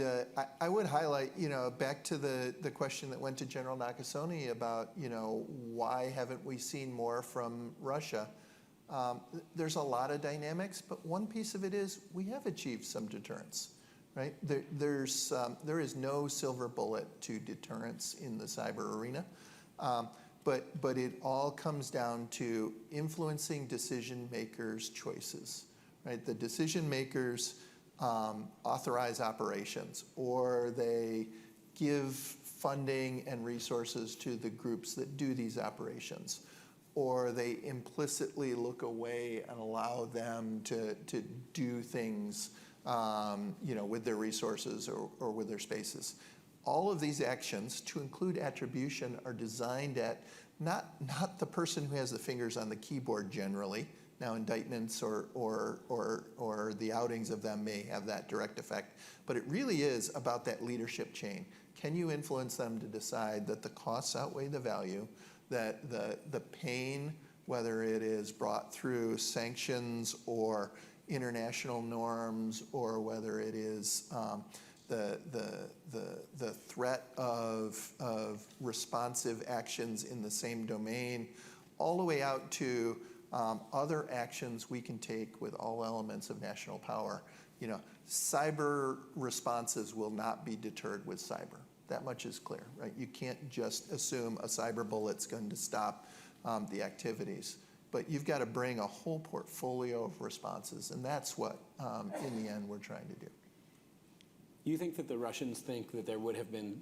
highlight, you know, back to the question that went to General Nakasone about, you know, why haven't we seen more from Russia? There's a lot of dynamics, but one piece of it is we have achieved some deterrence, right? There is no silver bullet to deterrence in the cyber arena. But it all comes down to influencing decision makers' choices, right? The decision makers authorize operations, or they give funding and resources to the groups that do these operations, or they implicitly look away and allow them to do things, you know, with their resources or with their spaces. All of these actions, to include attribution, are designed at not the person who has the fingers on the keyboard generally. Now, indictments or the outings of them may have that direct effect, but it really is about that leadership chain. Can you influence them to decide that the costs outweigh the value, that the pain, whether it is brought through sanctions or international norms, or whether it is the threat of responsive actions in the same domain, all the way out to other actions we can take with all elements of national power. You know, cyber responses will not be deterred with cyber. That much is clear, right? You can't just assume a cyber bullet's going to stop the activities. But you've got to bring a whole portfolio of responses, and that's what, in the end, we're trying to do. You think that the Russians think that there would have been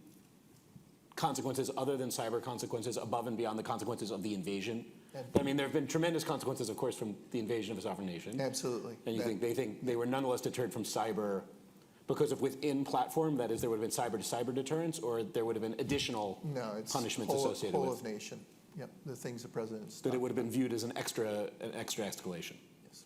consequences other than cyber consequences above and beyond the consequences of the invasion? I mean, there have been tremendous consequences, of course, from the invasion of a sovereign nation. Absolutely. And you think they were nonetheless deterred from cyber because of within platform, that is, there would have been cyber-to-cyber deterrence, or there would have been additional punishments associated with? Whole of nation. Yep, the things the president's that it would have been viewed as an extra escalation. Yes.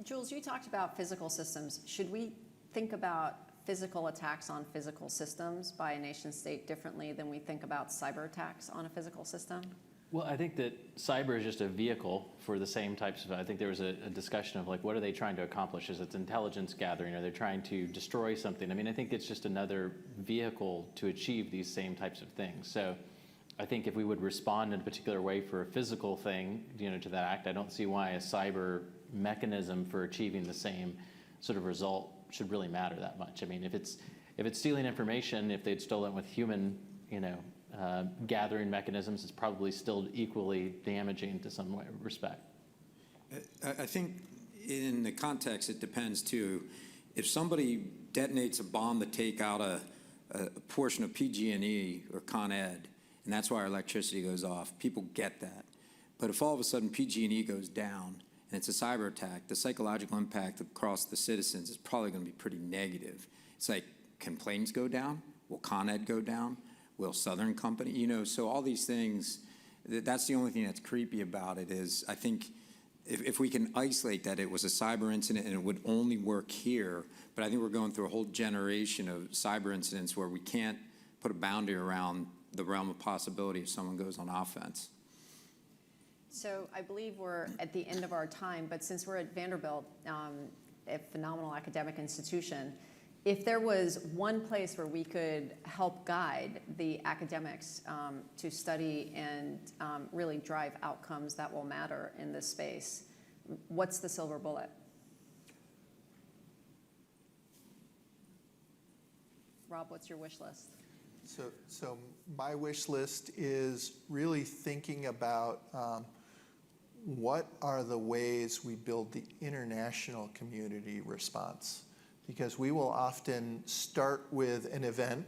Jules, you talked about physical systems. Should we think about physical attacks on physical systems by a nation state differently than we think about cyber attacks on a physical system? Well, I think that cyber is just a vehicle for the same types of, I think there was a discussion of like, what are they trying to accomplish? Is it intelligence gathering? Are they trying to destroy something? I mean, I think it's just another vehicle to achieve these same types of things. So I think if we would respond in a particular way for a physical thing, you know, to that act, I don't see why a cyber mechanism for achieving the same sort of result should really matter that much. I mean, if it's stealing information, if they'd stolen with human, you know, gathering mechanisms, it's probably still equally damaging to some respect. I think in the context, it depends too. If somebody detonates a bomb to take out a portion of PG&E or Con Ed, and that's why our electricity goes off, people get that. But if all of a sudden PG&E goes down and it's a cyber attack, the psychological impact across the citizens is probably going to be pretty negative. It's like, can planes go down? Will Con Ed go down? Will Southern Company? You know, so all these things, that's the only thing that's creepy about it is, I think, if we can isolate that it was a cyber incident and it would only work here, but I think we're going through a whole generation of cyber incidents where we can't put a boundary around the realm of possibility if someone goes on offense. So I believe we're at the end of our time, but since we're at Vanderbilt, a phenomenal academic institution, if there was one place where we could help guide the academics to study and really drive outcomes that will matter in this space, what's the silver bullet? Rob, what's your wish list? So my wish list is really thinking about what are the ways we build the international community response. Because we will often start with an event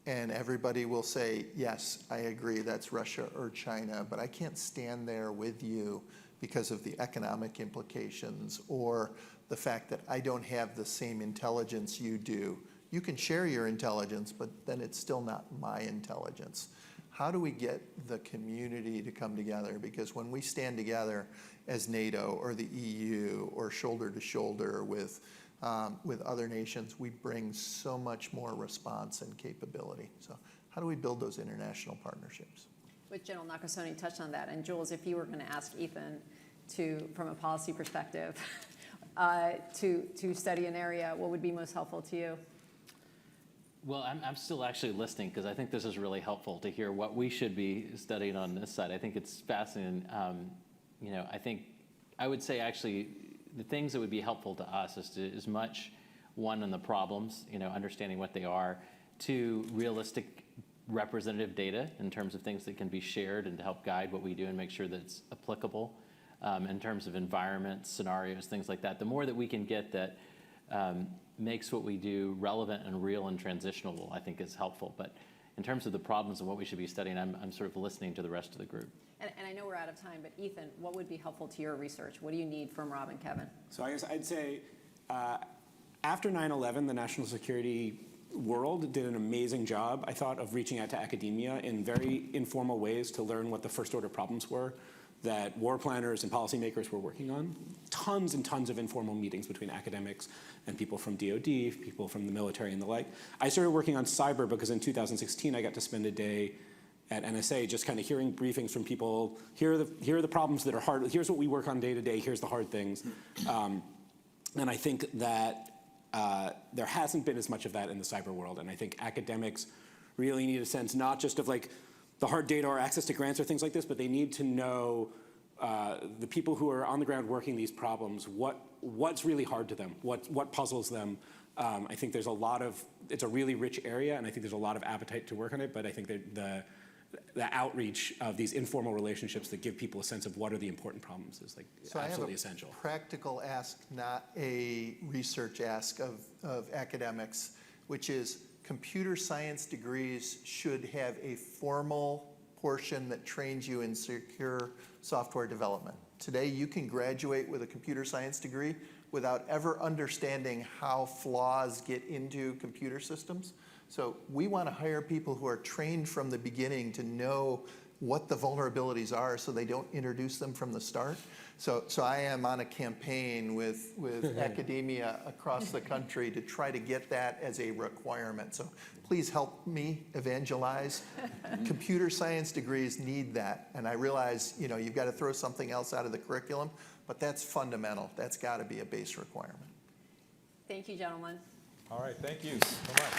and everybody will say, yes, I agree, that's Russia or China, but I can't stand there with you because of the economic implications or the fact that I don't have the same intelligence you do. You can share your intelligence, but then it's still not my intelligence. How do we get the community to come together? Because when we stand together as NATO or the EU or shoulder to shoulder with other nations, we bring so much more response and capability. So how do we build those international partnerships? With General Nakasone touched on that. And Jules, if you were going to ask Ethan to, from a policy perspective, to study an area, what would be most helpful to you? Well, I'm still actually listening because I think this is really helpful to hear what we should be studying on this side. I think it's fascinating. You know, I think I would say actually the things that would be helpful to us is to as much one on the problems, you know, understanding what they are, to realistic representative data in terms of things that can be shared and to help guide what we do and make sure that it's applicable in terms of environments, scenarios, things like that. The more that we can get that makes what we do relevant and real and transitional, I think is helpful. But in terms of the problems and what we should be studying, I'm sort of listening to the rest of the group. And I know we're out of time, but Ethan, what would be helpful to your research? What do you need from Rob and Kevin? So I guess I'd say after 9/11, the national security world did an amazing job, I thought, of reaching out to academia in very informal ways to learn what the first order problems were that war planners and policymakers were working on. Tons and tons of informal meetings between academics and people from DOD, people from the military and the like. I started working on cyber because in 2016 I got to spend a day at NSA just kind of hearing briefings from people. Here are the problems that are hard. Here's what we work on day to day. Here's the hard things. And I think that there hasn't been as much of that in the cyber world. And I think academics really need a sense not just of like the hard data or access to grants or things like this, but they need to know the people who are on the ground working these problems, what's really hard to them, what puzzles them. I think there's a lot of, it's a really rich area, and I think there's a lot of appetite to work on it, but I think that the outreach of these informal relationships that give people a sense of what are the important problems is like absolutely essential. So I have a practical ask, not a research ask of academics, which is computer science degrees should have a formal portion that trains you in secure software development. Today, you can graduate with a computer science degree without ever understanding how flaws get into computer systems. So we want to hire people who are trained from the beginning to know what the vulnerabilities are so they don't introduce them from the start. So I am on a campaign with academia across the country to try to get that as a requirement. So please help me evangelize. Computer science degrees need that. And I realize, you know, you've got to throw something else out of the curriculum, but that's fundamental. That's got to be a base requirement. Thank you, gentlemen. All right, thank you so much.